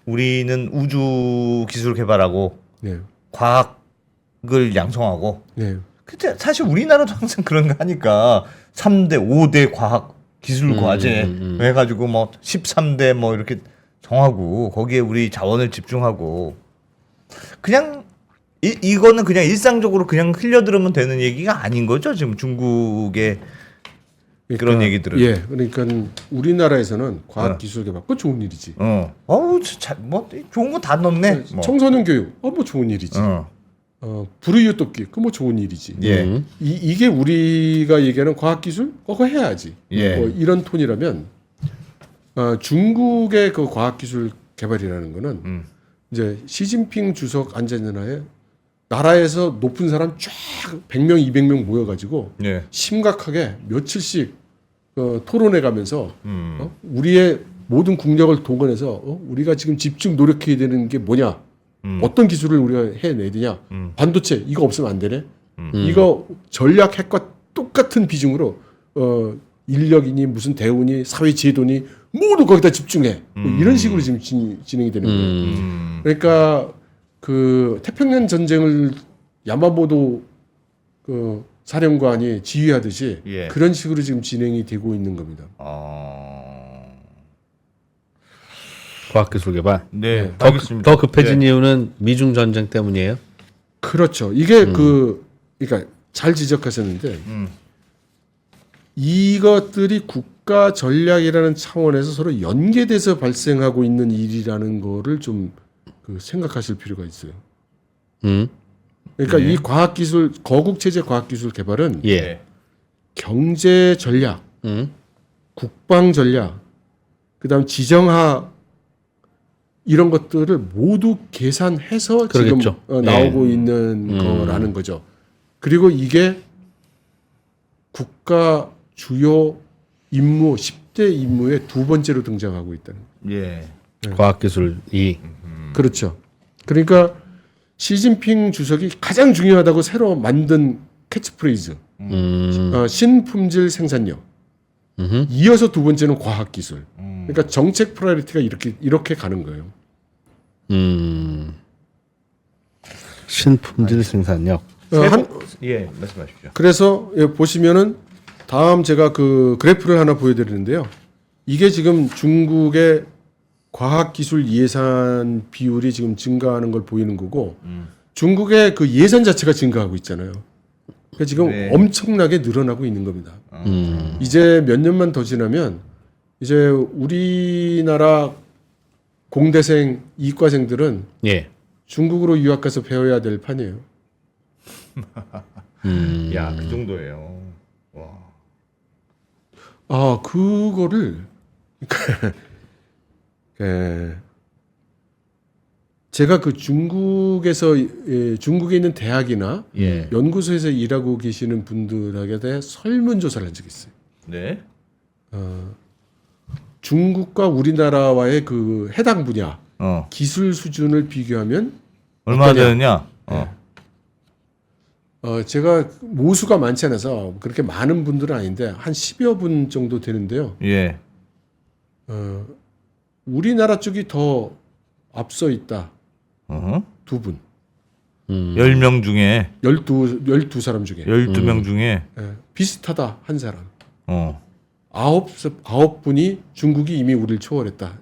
우리는 우주 기술 개발하고 네. 과학을 양성하고 네. 근데 사실 우리나라도 항상 그런 거 하니까 3대, 5대 과학 기술 과제 해가지고 뭐 13대 뭐 이렇게 정하고 거기에 우리 자원을 집중하고 그냥 이거는 그냥 일상적으로 그냥 흘려들으면 되는 얘기가 아닌 거죠 지금 중국의 그런 얘기들은. 예, 그러니까 우리나라에서는 과학기술 개발 그거 좋은 일이지. 뭐 좋은 거 다 넣네. 뭐. 청소년 교육, 뭐 좋은 일이지. 불우이웃 돕기, 그 뭐 좋은 일이지. 예. 이게 우리가 얘기하는 과학기술, 그거 해야지. 예. 뭐 이런 톤이라면 중국의 그 과학기술 개발이라는 거는 이제 시진핑 주석 앉아 있는 하에 나라에서 높은 사람 쫙 100명, 200명 모여가지고 예. 심각하게 며칠씩 토론해 가면서 우리의 모든 국력을 동원해서 우리가 지금 집중 노력해야 되는 게 뭐냐, 어떤 기술을 우리가 해내야 되냐, 반도체 이거 없으면 안 되네, 이거 전략 핵과 똑같은 비중으로 인력이니 무슨 대우니 사회 제도니 모두 거기다 집중해, 뭐 이런 식으로 지금 진행이 되는 거예요. 그러니까 그 태평양 전쟁을 야마모토 그 사령관이 지휘하듯이 예. 그런 식으로 지금 진행이 되고 있는 겁니다. 과학기술 개발. 네, 더, 알겠습니다. 더 급해진 이유는 미중 전쟁 때문이에요. 그렇죠. 이게 그러니까 잘 지적하셨는데 이것들이 국가 전략이라는 차원에서 서로 연계돼서 발생하고 있는 일이라는 거를 좀 생각하실 필요가 있어요. 그러니까 이 과학기술 거국 체제 과학기술 개발은 예. 경제 전략, 국방 전략, 그다음 지정학 이런 것들을 모두 계산해서 그러겠죠. 지금 나오고 있는 거라는 거죠. 그리고 이게 국가 주요 임무 10대 임무의 두 번째로 등장하고 있다는 거예요. 예. 과학기술이 그렇죠. 그러니까 시진핑 주석이 가장 중요하다고 새로 만든 캐치프레이즈 신품질 생산력. 이어서 두 번째는 과학기술. 그러니까 정책 프라이어리티가 이렇게 가는 거예요. 신품질 생산력. 예, 말씀하십시오. 그래서 보시면은 다음 제가 그 그래프를 하나 보여드리는데요. 이게 지금 중국의 과학기술 예산 비율이 지금 증가하는 걸 보이는 거고 중국의 그 예산 자체가 증가하고 있잖아요. 그러니까 지금 네. 엄청나게 늘어나고 있는 겁니다. 이제 몇 년만 더 지나면 이제 우리나라 공대생, 이과생들은 예. 중국으로 유학 가서 배워야 될 판이에요. 야, 그 정도예요. 와. 아, 그거를 제가 그 중국에서 중국에 있는 대학이나 예. 연구소에서 일하고 계시는 분들에게 대해 설문조사를 한 적이 있어요. 네. 중국과 우리나라와의 그 해당 분야 기술 수준을 비교하면 얼마나 어떠냐? 되느냐? 제가 모수가 많지 않아서 그렇게 많은 분들은 아닌데 한 10여 분 정도 되는데요. 예. 우리나라 쪽이 더 앞서 있다. 두 분. 10명 중에 12사람 중에. 12명 중에 비슷하다 한 사람. 어. 아홉 분이 중국이 이미 우리를 초월했다.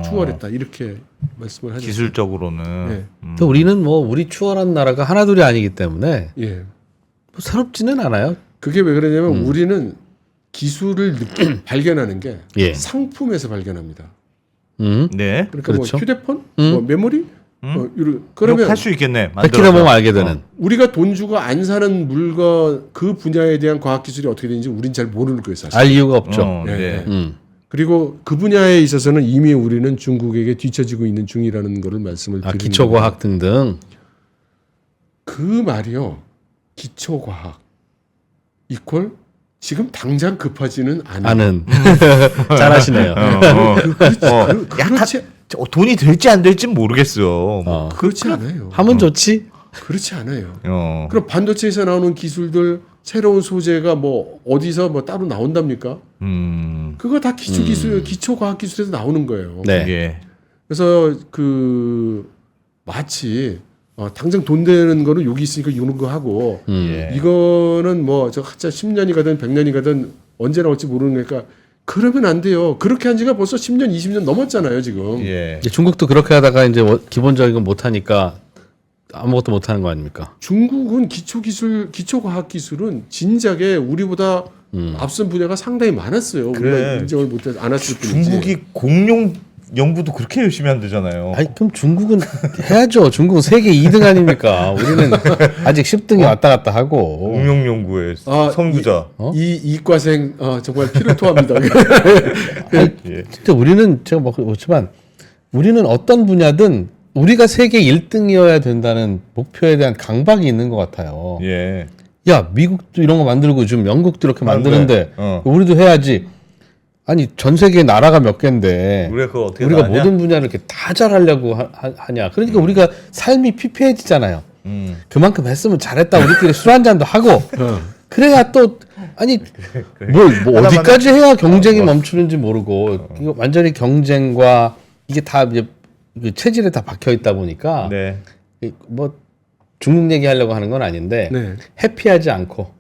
추월했다. 이렇게 말씀을 하죠. 기술적으로는 네. 또 우리는 뭐 우리 추월한 나라가 하나둘이 아니기 때문에 예. 뭐 새롭지는 않아요. 그게 왜 그러냐면 우리는 기술을 발견하는 게 예. 상품에서 발견합니다. 네. 그러니까 그렇죠. 뭐 휴대폰, 뭐 메모리, 그러면 할 수 있겠네. 백키로 보면 알게 되는. 우리가 돈 주고 안 사는 물건 그 분야에 대한 과학 기술이 어떻게 되는지 우린 잘 모르는 거예요, 사실. 알 이유가 없죠. 네. 네. 그리고 그 분야에 있어서는 이미 우리는 중국에게 뒤처지고 있는 중이라는 거를 말씀을 드리는 기초과학 등등. 그 말이요. 기초과학 이퀄 지금 당장 급하지는 않아요. 아는 잘하시네요. 그렇지, 돈이 될지 안 될지 모르겠어. 그렇지 않아요. 하면 좋지. 그렇지 않아요. 어. 그럼 반도체에서 나오는 기술들 새로운 소재가 뭐 어디서 뭐 따로 나온답니까? 그거 다 기초 과학 기술에서 나오는 거예요. 네. 예. 그래서 그 마치 당장 돈 되는 거는 여기 있으니까 이런 거 하고 예. 이거는 뭐 저 진짜 10년이 가든 100년이 가든 언제 나올지 모르는 거니까 그러면 안 돼요. 그렇게 한 지가 벌써 10년, 20년 넘었잖아요, 지금. 예. 중국도 그렇게 하다가 이제 기본적인 건 못 하니까 아무것도 못 하는 거 아닙니까? 중국은 기초 과학 기술은 진작에 우리보다 앞선 분야가 상당히 많았어요. 그래. 우리가 인정을 못 않았을 뿐이지. 중국이 공룡 연구도 그렇게 열심히 한대잖아요. 아니 그럼 중국은 해야죠. 중국은 세계 2등 아닙니까? 우리는 아직 10등이 왔다 갔다 하고. 공룡 연구의 선구자. 이 이과생 정말 피를 토합니다. 예. 진짜 우리는 제가 뭐 그렇지만 우리는 어떤 분야든 우리가 세계 1등이어야 된다는 목표에 대한 강박이 있는 것 같아요. 예. 야 미국도 이런 거 만들고 지금 영국도 이렇게 만드는데 우리도 해야지. 아니 전 세계 나라가 몇 개인데 우리가 그거 어떻게 우리가 나가냐? 모든 분야를 이렇게 다 잘하려고 하냐. 그러니까 우리가 삶이 피폐해지잖아요. 그만큼 했으면 잘했다. 우리끼리 술 한 잔도 하고 그래야 또 아니 뭐 어디까지 해야 경쟁이 멈추는지 모르고 이거 완전히 경쟁과 이게 다 이제 그 체질에 다 박혀 있다 보니까 네. 뭐 중국 얘기하려고 하는 건 아닌데 네. 해피하지 않고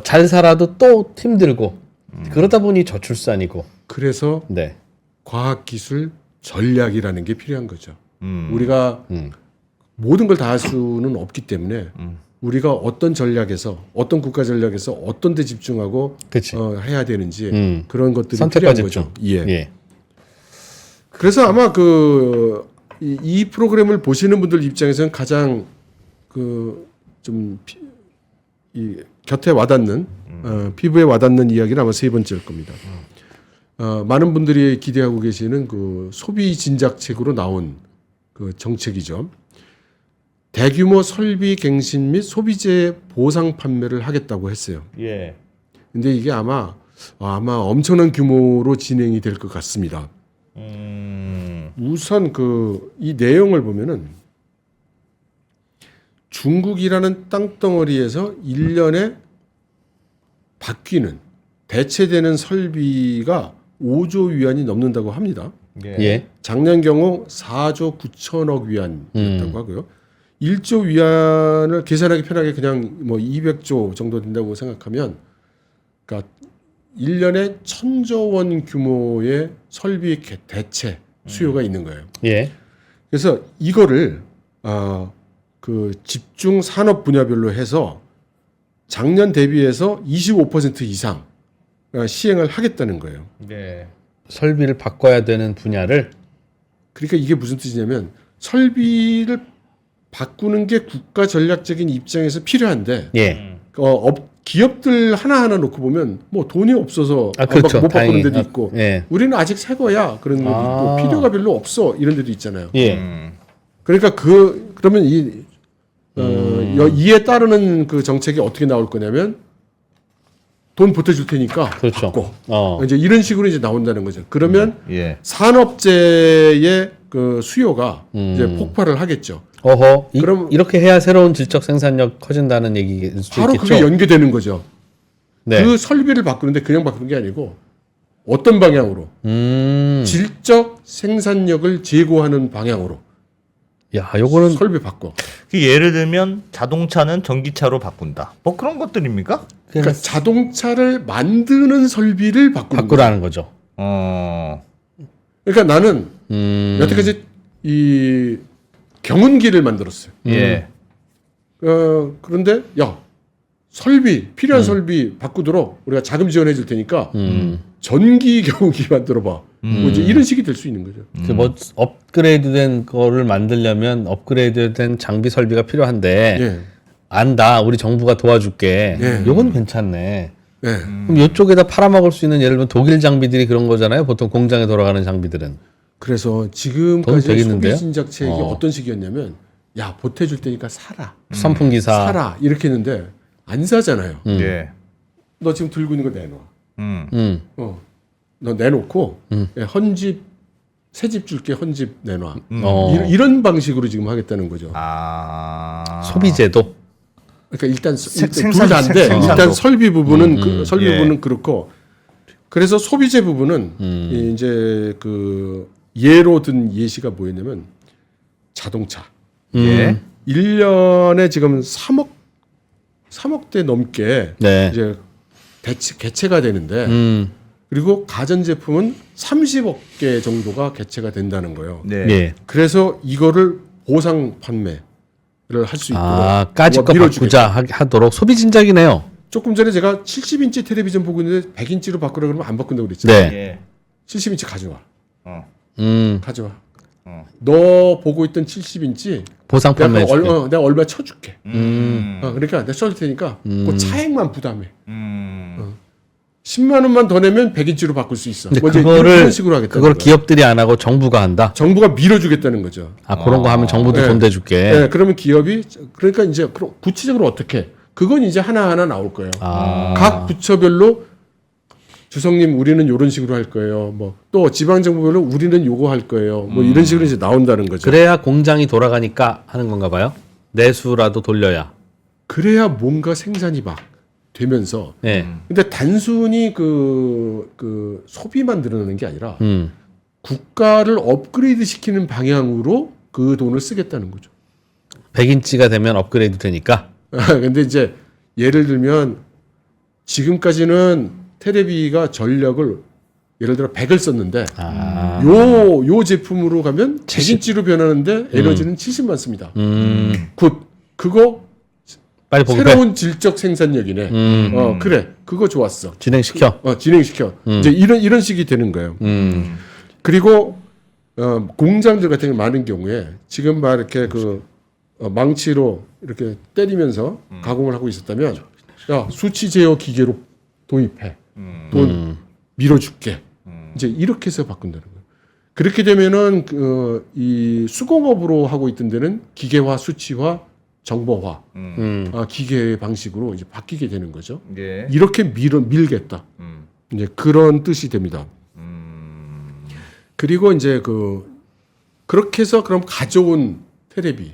잘 살아도 또 힘들고 그러다 보니 저출산이고 그래서 네. 과학기술 전략이라는 게 필요한 거죠. 우리가 모든 걸 다 할 수는 없기 때문에 우리가 어떤 전략에서 어떤 국가 전략에서 어떤 데 집중하고 그치. 해야 되는지 그런 것들이 선택과 필요한 집중. 거죠. 예. 예. 그래서 아마 이 프로그램을 보시는 분들 입장에서는 가장 좀 이 곁에 와닿는 피부에 와닿는 이야기는 아마 세 번째일 겁니다. 많은 분들이 기대하고 계시는 그 소비 진작책으로 나온 그 정책이죠. 대규모 설비 갱신 및 소비재 보상 판매를 하겠다고 했어요. 예. 근데 이게 아마 엄청난 규모로 진행이 될 것 같습니다. 우선 이 내용을 보면은 중국이라는 땅덩어리에서 1년에 바뀌는 대체되는 설비가 5조 위안이 넘는다고 합니다. 예. 작년 경우 4조 9천억 위안이었다고 하고요. 1조 위안을 계산하기 편하게 그냥 뭐 200조 정도 된다고 생각하면, 그러니까 1년에 1,000조 원 규모의 설비 대체 수요가 있는 거예요. 예. 그래서 이거를 그 집중 산업 분야별로 해서 작년 대비해서 25% 이상 시행을 하겠다는 거예요. 네. 설비를 바꿔야 되는 분야를 그러니까 이게 무슨 뜻이냐면 설비를 바꾸는 게 국가 전략적인 입장에서 필요한데 예. 기업들 하나하나 놓고 보면 뭐 돈이 없어서 그렇죠. 못 바꾸는 다행히. 데도 있고 예. 우리는 아직 새 거야 그런 데도 있고 필요가 별로 없어 이런 데도 있잖아요. 예. 그러니까 그러면 이에 따르는 그 정책이 어떻게 나올 거냐면 돈 보태줄 테니까 그렇죠. 바꿔. 이제 이런 식으로 이제 나온다는 거죠. 그러면 예. 산업재의 그 수요가 이제 폭발을 하겠죠. 어허. 그럼- 이렇게 해야 새로운 질적 생산력 커진다는 얘기일 수 바로 있겠죠. 그게 연계되는 거죠. 네. 그 설비를 바꾸는데 그냥 바꾸는 게 아니고 어떤 방향으로 질적 생산력을 제고하는 방향으로 야, 요거는 설비 바꿔. 그 예를 들면 자동차는 전기차로 바꾼다. 뭐 그런 것들입니까? 그러니까 자동차를 만드는 설비를 바꾸는 거예요. 바꾸라는 거죠. 그러니까 나는 여태까지 이 경운기를 만들었어요. 예. 그런데 필요한 설비 바꾸도록 우리가 자금 지원해 줄 테니까 전기 경운기 만들어 봐. 뭐 이제 이런 식이 될 수 있는 거죠. 뭐 업그레이드된 거를 만들려면 업그레이드된 장비 설비가 필요한데 예. 안다. 우리 정부가 도와줄게. 예. 요건 괜찮네. 예. 그럼 이쪽에다 팔아먹을 수 있는 예를 들면 독일 장비들이 그런 거잖아요. 보통 공장에 돌아가는 장비들은. 그래서 돈 지금까지 되겠는데요? 소비 진작책이 어떤 식이었냐면 보태줄 테니까 사라. 선풍기사. 사라. 이렇게 했는데 안 사잖아요. 예. 너 지금 들고 있는 거 내놔. 너 내놓고 헌집 새집 줄게 헌집 내놔. 이런 방식으로 지금 하겠다는 거죠. 소비제도. 그러니까 일단 생산- 둘 다인데 생산도. 일단 설비 부분은 설비 예. 부분은 그렇고 그래서 소비재 부분은 이제 그 예로 든 예시가 뭐였냐면 자동차. 예. 1년에 지금 3억대 넘게 네. 이제 개체가 되는데 그리고 가전제품은 30억 개 정도가 개체가 된다는 거예요. 네. 예. 그래서 이거를 보상 판매를 할 수 있도록 까짓 거 밀어주겠다. 바꾸자 하도록 소비 진작이네요. 조금 전에 제가 70인치 텔레비전 보고 있는데 100인치로 바꾸라 그러면 안 바꾼다고 그랬잖아요. 네. 예. 70인치 가져와. 음. 가져와. 너 보고 있던 70인치 보상 판매해 줄게. 내가 얼마 쳐줄게. 그러니까 내가 쳐줄 테니까 그 차액만 부담해. 10만 원만 더 내면 100인치로 바꿀 수 있어. 근데 뭐 이제 그거를 이런 식으로 하겠다는 그걸 거예요. 기업들이 안 하고 정부가 한다. 정부가 밀어주겠다는 거죠. 그런 거 하면 정부도 네. 돈 대줄게. 네, 그러면 기업이 그러니까 이제 그럼 구체적으로 어떻게? 그건 이제 하나하나 나올 거예요. 각 부처별로 주성님 우리는 이런 식으로 할 거예요. 뭐 또 지방 정부별로 우리는 요거 할 거예요. 뭐 이런 식으로 이제 나온다는 거죠. 그래야 공장이 돌아가니까 하는 건가 봐요. 내수라도 돌려야. 그래야 뭔가 생산이 막 되면서. 네. 근데 단순히 그 소비만 늘어나는 게 아니라 국가를 업그레이드 시키는 방향으로 그 돈을 쓰겠다는 거죠. 100인치가 되면 업그레이드 되니까. 근데 이제 예를 들면 지금까지는 테레비가 전력을 예를 들어 100을 썼는데 요 제품으로 가면 100인치로 변하는데 에너지는 70만 씁니다. 굿. 그거 빨리 보급해. 새로운 질적 생산력이네. 그래. 그거 좋았어. 진행시켜. 진행시켜. 이제 이런 식이 되는 거예요. 그리고 공장들 같은 게 많은 경우에 지금 막 이렇게 망치로 이렇게 때리면서 가공을 하고 있었다면 수치 제어 기계로 도입해. 돈 밀어줄게. 이제 이렇게 해서 바꾼다는 거예요. 그렇게 되면은 이 수공업으로 하고 있던 데는 기계화, 수치화, 정보화, 기계 방식으로 이제 바뀌게 되는 거죠. 예. 이렇게 밀겠다. 이제 그런 뜻이 됩니다. 그리고 이제 그렇게 해서 그럼 가져온 테레비,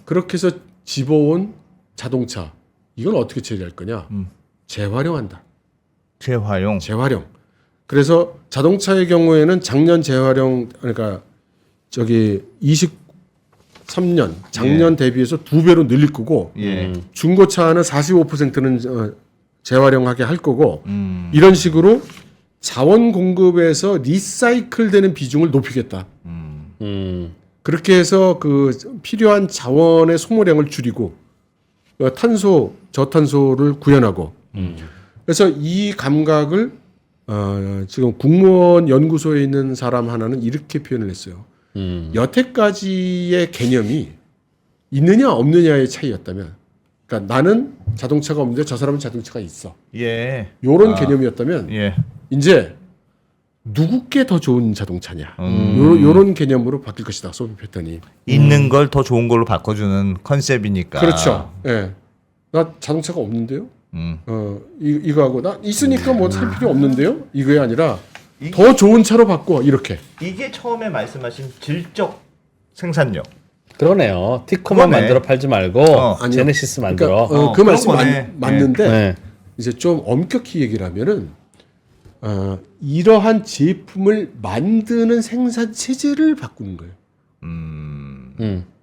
그렇게 해서 집어온 자동차, 이건 어떻게 처리할 거냐? 재활용한다. 재활용. 재활용. 그래서 자동차의 경우에는 작년 재활용, 그러니까 23년 작년 대비해서 2배로 늘릴 거고, 예. 중고차는 45%는 재활용하게 할 거고, 이런 식으로 자원 공급에서 리사이클 되는 비중을 높이겠다. 그렇게 해서 필요한 자원의 소모량을 줄이고, 저탄소를 구현하고, 그래서 이 감각을 지금 국무원 연구소에 있는 사람 하나는 이렇게 표현을 했어요. 여태까지의 개념이 있느냐 없느냐의 차이였다면, 그러니까 나는 자동차가 없는데 저 사람은 자동차가 있어. 예. 요런 개념이었다면 예. 이제 누구께 더 좋은 자동차냐. 요런 개념으로 바뀔 것이다. 소비 패턴이. 있는 걸 더 좋은 걸로 바꿔주는 컨셉이니까. 그렇죠. 예. 나 자동차가 없는데요. 이거하고 나 있으니까 뭐 살 필요 없는데요. 이거에 아니라 더 좋은 차로 바꿔 이렇게. 이게 처음에 말씀하신 질적 생산력. 그러네요. 티코만 그러네. 만들어 팔지 말고 아니요. 제네시스 만들어. 그러니까, 그 그런 말씀 거네. 맞는데 네. 이제 좀 엄격히 얘기를 하면은 이러한 제품을 만드는 생산 체제를 바꾸는 거예요.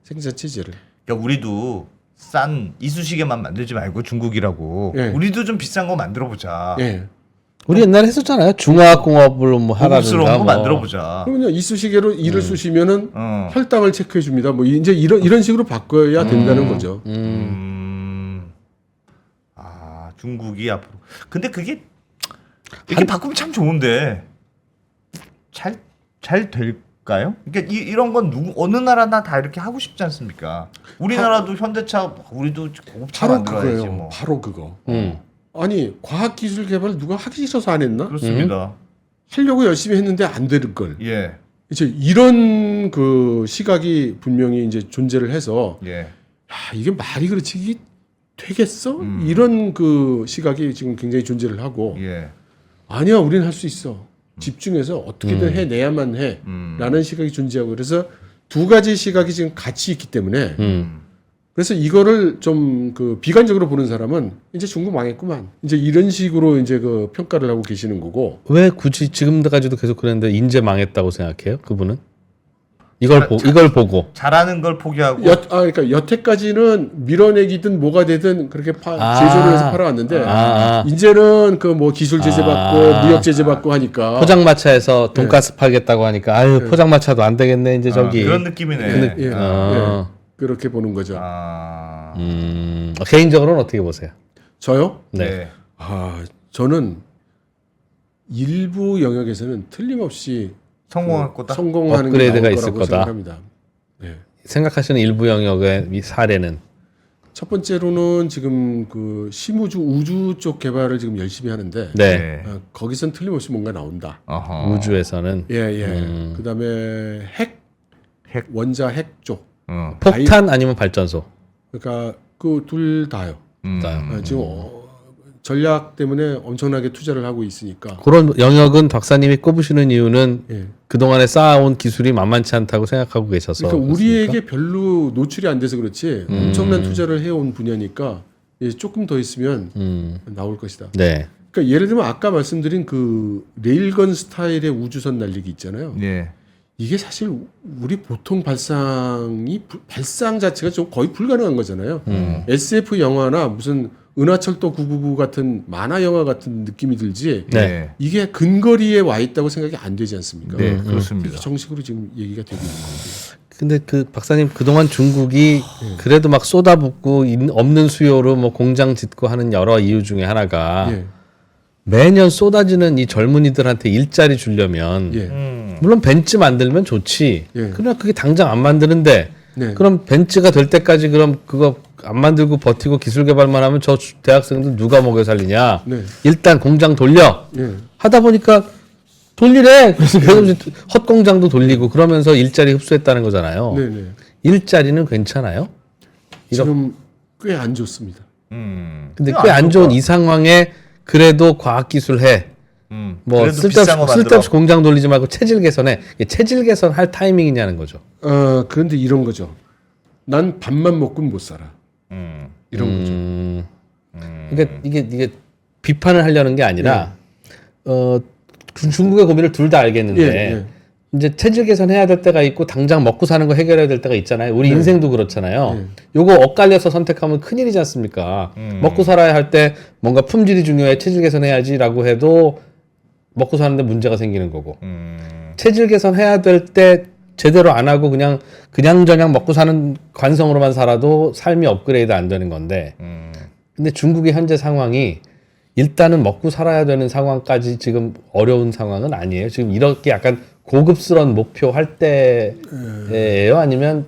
생산 체제를. 그러니까 우리도 싼 이쑤시개만 만들지 말고 중국이라고. 예. 우리도 좀 비싼 거 만들어 보자. 예. 우리 옛날에 했었잖아요. 중화학공업을 뭐 고급스러운 하라든가 거 뭐. 만들어 보자. 그러면 이쑤시개로 이를 쑤시면은 어. 혈당을 체크해 줍니다. 뭐 이제 이런 식으로 바꿔야 된다는 거죠. 아 중국이 앞으로. 근데 그게 이렇게 바꾸면 참 좋은데 잘 될까요? 그러니까 이런 건 어느 나라나 다 이렇게 하고 싶지 않습니까? 우리나라도 현대차 우리도 고급차 바로 만들어야지 그거예요. 뭐. 바로 그거. 아니 과학기술 개발 누가 하기 싫어서 안 했나? 그렇습니다. 하려고 열심히 했는데 안 되는 걸. 예. 이제 이런 시각이 분명히 이제 존재를 해서 예. 야, 이게 말이 그렇지 이게 되겠어? 이런 시각이 지금 굉장히 존재를 하고 예. 아니야 우리는 할 수 있어. 집중해서 어떻게든 해내야만 해라는 시각이 존재하고 그래서 두 가지 시각이 지금 같이 있기 때문에 그래서 이거를 좀 비관적으로 보는 사람은 이제 중국 망했구만. 이제 이런 식으로 이제 평가를 하고 계시는 거고. 왜 굳이 지금까지도 계속 그랬는데 인제 망했다고 생각해요? 그분은? 이걸 보고. 잘하는 걸 포기하고 그러니까 여태까지는 밀어내기든 뭐가 되든 그렇게 제조를 해서 팔아왔는데 이제는 뭐 기술 제재 받고 무역 제재 받고 하니까 포장마차에서 돈가스 팔겠다고 하니까 아유 포장마차도 안 되겠네 이제 저기. 그런 느낌이네. 예, 그렇게 보는 거죠. 개인적으로는 어떻게 보세요? 저요? 네. 저는 일부 영역에서는 틀림없이 성공할 거다. 성공하는 업그레이드가 게 있을 나올 거라고 거다. 생각합니다. 네. 생각하시는 일부 영역의 이 사례는 첫 번째로는 지금 심우주 우주 쪽 개발을 지금 열심히 하는데 네. 거기선 틀림없이 뭔가 나온다. 어허. 우주에서는 예. 그다음에 핵 원자 핵 쪽. 폭탄 아니면 발전소. 그러니까 둘 다요. 지금 전략 때문에 엄청나게 투자를 하고 있으니까. 그런 영역은 박사님이 꼽으시는 이유는 예. 그동안에 쌓아온 기술이 만만치 않다고 생각하고 계셔서. 그러니까 우리에게 별로 노출이 안 돼서 그렇지 엄청난 투자를 해온 분야니까 조금 더 있으면 나올 것이다. 네. 그러니까 예를 들면 아까 말씀드린 레일건 스타일의 우주선 날리기 있잖아요. 예. 이게 사실 우리 보통 발상 자체가 좀 거의 불가능한 거잖아요. SF 영화나 무슨 은하철도 999 같은 만화 영화 같은 느낌이 들지. 네. 이게 근거리에 와 있다고 생각이 안 되지 않습니까? 네, 그렇습니다. 이렇게 정식으로 지금 얘기가 되고 있는 거죠. 근데 박사님 그동안 중국이 그래도 막 쏟아붓고 없는 수요로 뭐 공장 짓고 하는 여러 이유 중에 하나가 예. 매년 쏟아지는 이 젊은이들한테 일자리 주려면 예. 물론 벤츠 만들면 좋지. 예. 그러나 그게 당장 안 만드는데 네. 그럼 벤츠가 될 때까지 그럼 그거 안 만들고 버티고 기술 개발만 하면 저 대학생들 누가 먹여 살리냐. 네. 일단 공장 돌려. 예. 하다 보니까 돌리래. 그래서 헛공장도 돌리고 그러면서 일자리 흡수했다는 거잖아요. 네네. 일자리는 괜찮아요? 지금 꽤 안 좋습니다. 근데 꽤 안 좋은 이 상황에 그래도 과학기술 해. 뭐 그래도 비싼 거 만들어. 쓸데없이 공장 돌리지 말고 체질 개선해. 이게 체질 개선 할 타이밍이냐는 거죠. 그런데 이런 거죠. 난 밥만 먹고는 못 살아. 이런 거죠. 그러니까 이게 비판을 하려는 게 아니라 중국의 고민을 둘 다 알겠는데 예. 이제 체질 개선해야 될 때가 있고 당장 먹고 사는 거 해결해야 될 때가 있잖아요. 우리 인생도 그렇잖아요. 요거 엇갈려서 선택하면 큰일이지 않습니까? 먹고 살아야 할 때 뭔가 품질이 중요해 체질 개선해야지라고 해도 먹고 사는데 문제가 생기는 거고 체질 개선해야 될 때 제대로 안 하고 그냥 먹고 사는 관성으로만 살아도 삶이 업그레이드 안 되는 건데 근데 중국의 현재 상황이 일단은 먹고 살아야 되는 상황까지 지금 어려운 상황은 아니에요. 지금 이렇게 약간 고급스러운 목표 할 때예요? 아니면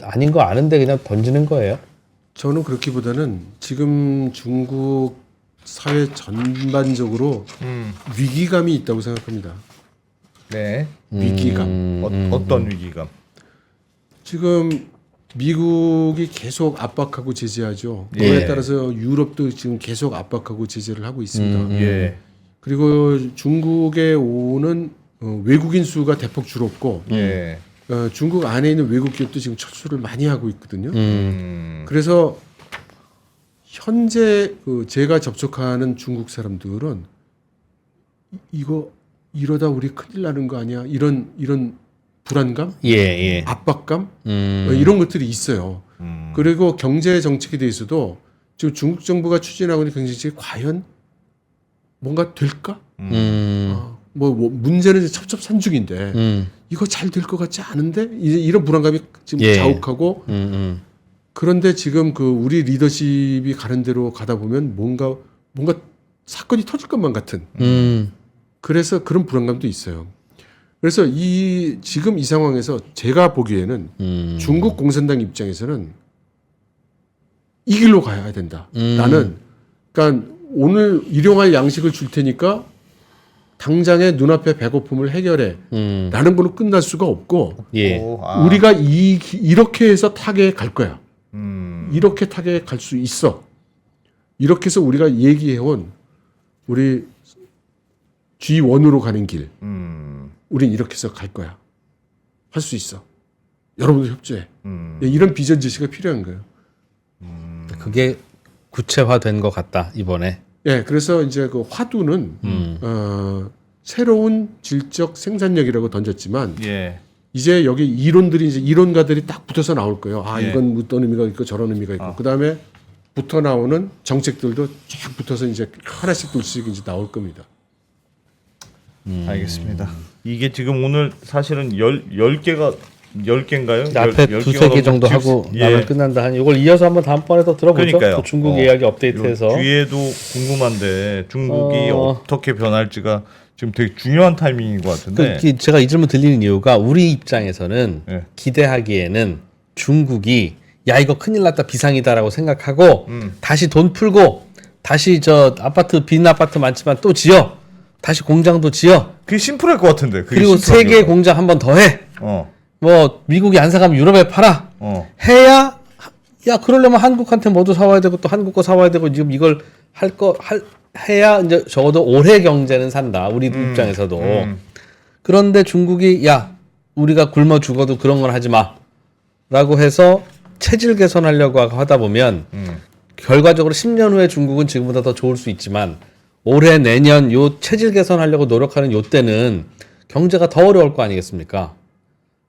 아닌 거 아는데 그냥 던지는 거예요? 저는 그렇기보다는 지금 중국 사회 전반적으로 위기감이 있다고 생각합니다. 네. 위기감. 어떤 위기감? 지금 미국이 계속 압박하고 제재하죠. 예. 그거에 따라서 유럽도 지금 계속 압박하고 제재를 하고 있습니다. 예. 그리고 중국에 오는 외국인 수가 대폭 줄었고 예. 중국 안에 있는 외국 기업도 지금 철수를 많이 하고 있거든요. 그래서 현재 제가 접촉하는 중국 사람들은 이거 이러다 우리 큰일 나는 거 아니야? 이런 불안감, 예. 압박감 이런 것들이 있어요. 그리고 경제 정책에 대해서도 지금 중국 정부가 추진하고 있는 경제 정책이 과연 뭔가 될까? 뭐 문제는 이제 첩첩산중인데 이거 잘 될 것 같지 않은데 이제 이런 불안감이 지금 예. 자욱하고 그런데 지금 우리 리더십이 가는 대로 가다 보면 뭔가 사건이 터질 것만 같은 그래서 그런 불안감도 있어요. 그래서 지금 이 상황에서 제가 보기에는 중국 공산당 입장에서는 이 길로 가야 된다. 나는 그러니까 오늘 일용할 양식을 줄 테니까 당장의 눈앞의 배고픔을 해결해. 라는 걸로 끝날 수가 없고 예. 우리가 이렇게 해서 타계에 갈 거야. 이렇게 타계에 갈 수 있어. 이렇게 해서 우리가 얘기해온 우리 G1으로 가는 길. 우린 이렇게 해서 갈 거야. 할 수 있어. 여러분도 협조해. 이런 비전 제시가 필요한 거예요. 그게 구체화된 것 같다 이번에. 예, 그래서 이제 그 화두는 새로운 질적 생산력이라고 던졌지만 예. 이제 여기 이론가들이 딱 붙어서 나올 거예요. 예. 이건 어떤 의미가 있고 저런 의미가 있고 그 다음에 붙어 나오는 정책들도 쫙 붙어서 이제 하나씩 둘씩 이제 나올 겁니다. 알겠습니다. 이게 지금 오늘 사실은 10개인가요? 앞에 두세 개 정도 하고 나면 끝난다. 한 이걸 이어서 한번 다음번에 더 들어보죠. 그러니까요. 또 중국 이야기 업데이트해서. 뒤에도 궁금한데 중국이 어떻게 변할지가 지금 되게 중요한 타이밍인 것 같은데. 제가 이 질문 드리는 이유가 우리 입장에서는 네. 기대하기에는 중국이 야 이거 큰일 났다 비상이다라고 생각하고 다시 돈 풀고 다시 저 빈 아파트 많지만 또 지어. 다시 공장도 지어. 그게 심플할 것 같은데. 그리고 세계 공장 한 번 더 해. 뭐 미국이 안 사가면 유럽에 팔아. 해야 그러려면 한국한테 뭐도 사와야 되고 또 한국 거 사와야 되고 지금 이걸 해야 이제 적어도 올해 경제는 산다. 우리 입장에서도. 그런데 중국이 우리가 굶어 죽어도 그런 건 하지 마라고 해서 체질 개선하려고 하다 보면 결과적으로 10년 후에 중국은 지금보다 더 좋을 수 있지만 올해 내년 요 체질 개선하려고 노력하는 요 때는 경제가 더 어려울 거 아니겠습니까?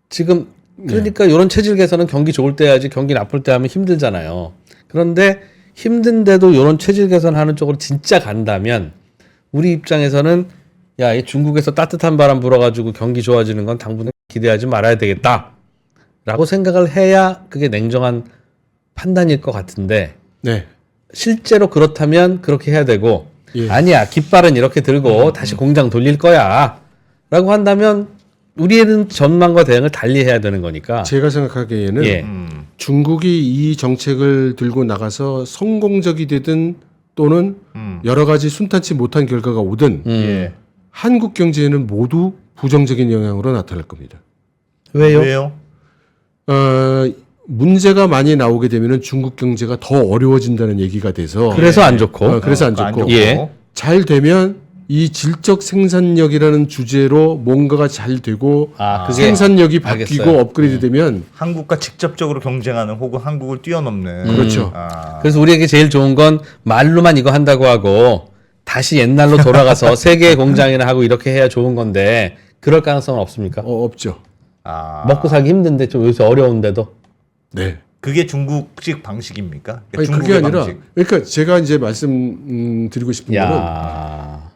지금 그러니까 이런 체질 개선은 경기 좋을 때 해야지 경기 나쁠 때 하면 힘들잖아요. 그런데 힘든데도 이런 체질 개선하는 쪽으로 진짜 간다면 우리 입장에서는 이 중국에서 따뜻한 바람 불어가지고 경기 좋아지는 건 당분간 기대하지 말아야 되겠다라고 생각을 해야 그게 냉정한 판단일 것 같은데 네. 실제로 그렇다면 그렇게 해야 되고 아니야 깃발은 이렇게 들고 다시 공장 돌릴 거야 라고 한다면 우리는 전망과 대응을 달리 해야 되는 거니까 제가 생각하기에는 중국이 이 정책을 들고 나가서 성공적이 되든 또는 여러 가지 순탄치 못한 결과가 오든 한국 경제에는 모두 부정적인 영향으로 나타날 겁니다. 왜요? 문제가 많이 나오게 되면은 중국 경제가 더 어려워진다는 얘기가 돼서 그래서 안 좋고. 그래서 안 안 좋고 좋고. 예. 잘 되면 이 질적 생산력이라는 주제로 뭔가가 잘 되고 그게 생산력이 바뀌고 알겠어요. 업그레이드 되면 한국과 직접적으로 경쟁하는 혹은 한국을 뛰어넘는. 그렇죠. 그래서 우리에게 제일 좋은 건 말로만 이거 한다고 하고 다시 옛날로 돌아가서 세계 공장이나 하고 이렇게 해야 좋은 건데 그럴 가능성은 없습니까? 없죠. 먹고 살기 힘든데 좀 요새 어려운데도. 네. 그게 중국식 방식입니까? 아니, 그게 중국의 아니라 방식. 그러니까 제가 이제 말씀드리고 싶은 거는 야.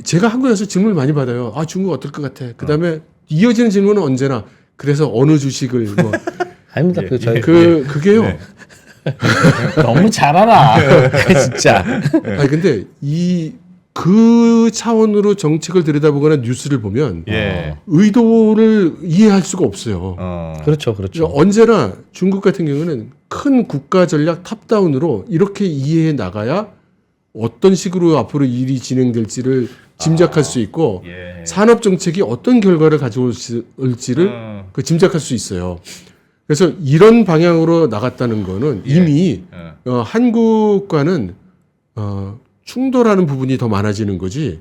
제가 한국에서 질문을 많이 받아요. 중국 어떨 것 같아. 그다음에 이어지는 질문은 언제나 그래서 어느 주식을 뭐 아닙니다. 그 저희 그게요. 네. 너무 잘 알아. 진짜. 아니 근데 그 차원으로 정책을 들여다보거나 뉴스를 보면 예. 의도를 이해할 수가 없어요. 그렇죠. 그렇죠. 언제나 중국 같은 경우는 큰 국가 전략 탑다운으로 이렇게 이해해 나가야 어떤 식으로 앞으로 일이 진행될지를 짐작할 수 있고 예. 산업 정책이 어떤 결과를 가져올지를 그 짐작할 수 있어요. 그래서 이런 방향으로 나갔다는 거는 이미 한국과는 충돌하는 부분이 더 많아지는 거지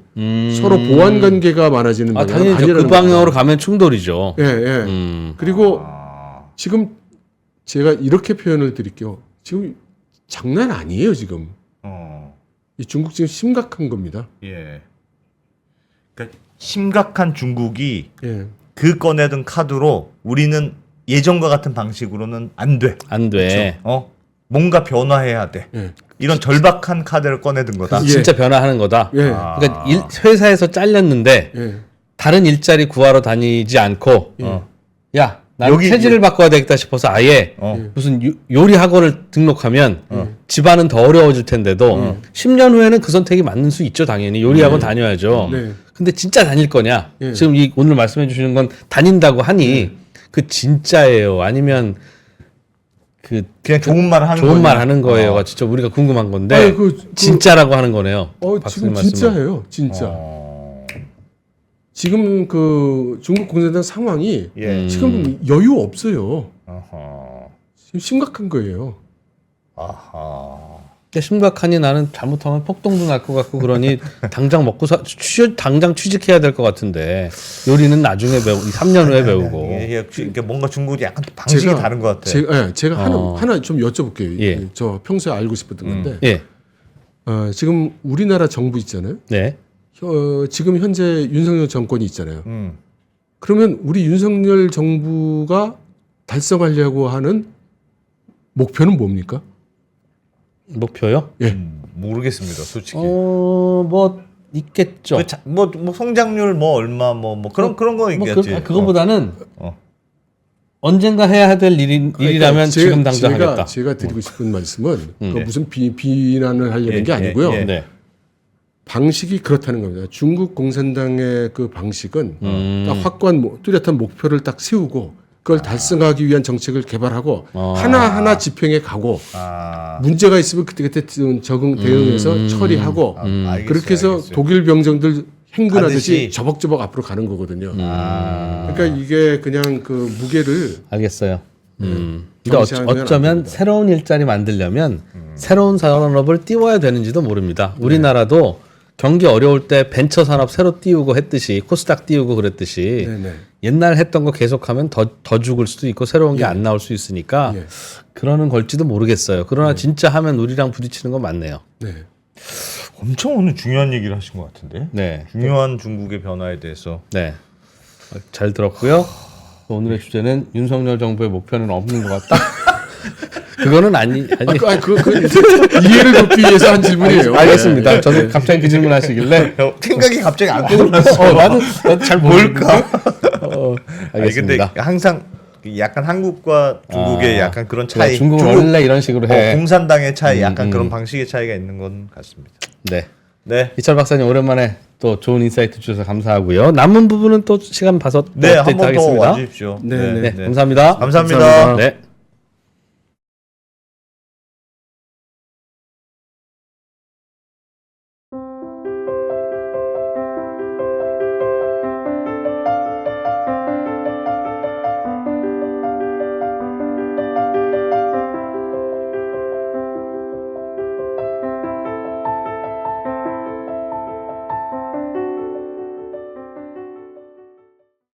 서로 보완 관계가 많아지는 방향은 당연히 아니라는 그 방향으로 가면 충돌이죠. 예, 예. 그리고 지금 제가 이렇게 표현을 드릴게요. 지금 장난 아니에요, 지금. 이 중국 지금 심각한 겁니다. 예. 그러니까 심각한 중국이 예. 그 꺼내든 카드로 우리는 예전과 같은 방식으로는 안 돼. 안 돼. 뭔가 변화해야 돼. 예. 이런 절박한 카드를 꺼내든 거다. 진짜 변화하는 거다. 예. 그러니까 회사에서 잘렸는데 예. 다른 일자리 구하러 다니지 않고 야, 나는 여기- 체질을 바꿔야 되겠다 싶어서 아예 무슨 요리 학원을 등록하면 집안은 더 어려워질 텐데도 10년 후에는 그 선택이 맞는 수 있죠, 당연히. 요리 학원 다녀야죠. 네. 근데 진짜 다닐 거냐? 예. 지금 오늘 말씀해 주시는 건 다닌다고 하니 그 진짜예요. 아니면 그냥 좋은 말 하는 좋은 거냐. 말 하는 거예요가 진짜 우리가 궁금한 건데 아니, 진짜라고 하는 거네요. 지금 박사님 말씀은. 진짜예요, 진짜. 지금 그 중국 공산당 상황이 예. 지금 여유 없어요. 어허. 지금 심각한 거예요. 아하. 근데 심각하니 나는 잘못하면 폭동도 날 것 같고 그러니 당장 당장 취직해야 될 것 같은데 요리는 나중에 배우고 3년 후에 배우고. 그러니까 뭔가 중국이 약간 방식이 다른 것 같아. 제가 하나 좀 여쭤볼게요. 예. 저 평소에 알고 싶었던 건데 예, 지금 우리나라 정부 있잖아요. 네. 지금 현재 윤석열 정권이 있잖아요. 음. 그러면 우리 윤석열 정부가 달성하려고 하는 목표는 뭡니까? 목표요? 예. 모르겠습니다, 솔직히. 뭐 있겠죠. 뭐 성장률 뭐 얼마 뭐 그런 거 있겠지. 그거보다는 어. 언젠가 해야 될 일이라면 지금 당장 하겠다. 제가 드리고 싶은 말씀은 네. 무슨 비난을 하려는 게 아니고요. 네. 방식이 그렇다는 겁니다. 중국 공산당의 그 방식은 딱 확고한 뚜렷한 목표를 딱 세우고 그걸 달성하기 위한 정책을 개발하고 하나하나 집행해 가고 문제가 있으면 그때그때 대응해서 처리하고 알겠어요, 그렇게 해서 알겠어요. 독일 병정들 행군하듯이 가듯이. 저벅저벅 앞으로 가는 거거든요. 그러니까 이게 그냥 그 무게를 알겠어요. 근데 경시하면 안 어쩌면 됩니다. 새로운 일자리 만들려면 새로운 산업을 띄워야 되는지도 모릅니다. 우리나라도 경기 어려울 때 벤처 산업 새로 띄우고 했듯이 코스닥 띄우고 그랬듯이 네네. 옛날 했던 거 계속하면 더 죽을 수도 있고 새로운 게 안 나올 수 있으니까 예. 그러는 걸지도 모르겠어요. 그러나 진짜 하면 우리랑 부딪히는 건 맞네요. 네. 엄청 오늘 중요한 얘기를 하신 것 같은데. 네, 중요한 중국의 변화에 대해서. 네, 잘 들었고요. 오늘의 주제는 윤석열 정부의 목표는 없는 것 같다. 그거는 아니. 이해를 돕기 위해서 한 질문이에요. 알겠습니다. 저도 갑자기 그 질문 하시길래 생각이 갑자기 안 떠올랐어. 나도 잘 모를까. 아니 알겠습니다. 근데 항상 약간 한국과 중국의 약간 그런 차이. 중국은 중국, 원래 이런 식으로 해. 공산당의 차이, 약간 그런 방식의 차이가 있는 건 같습니다. 네. 네. 이철 박사님 오랜만에 또 좋은 인사이트 주셔서 감사하고요. 남은 부분은 또 시간 봐서 또 네, 한 업데이트 번 더 하겠습니다. 와주십시오. 네, 네, 감사합니다. 감사합니다. 네.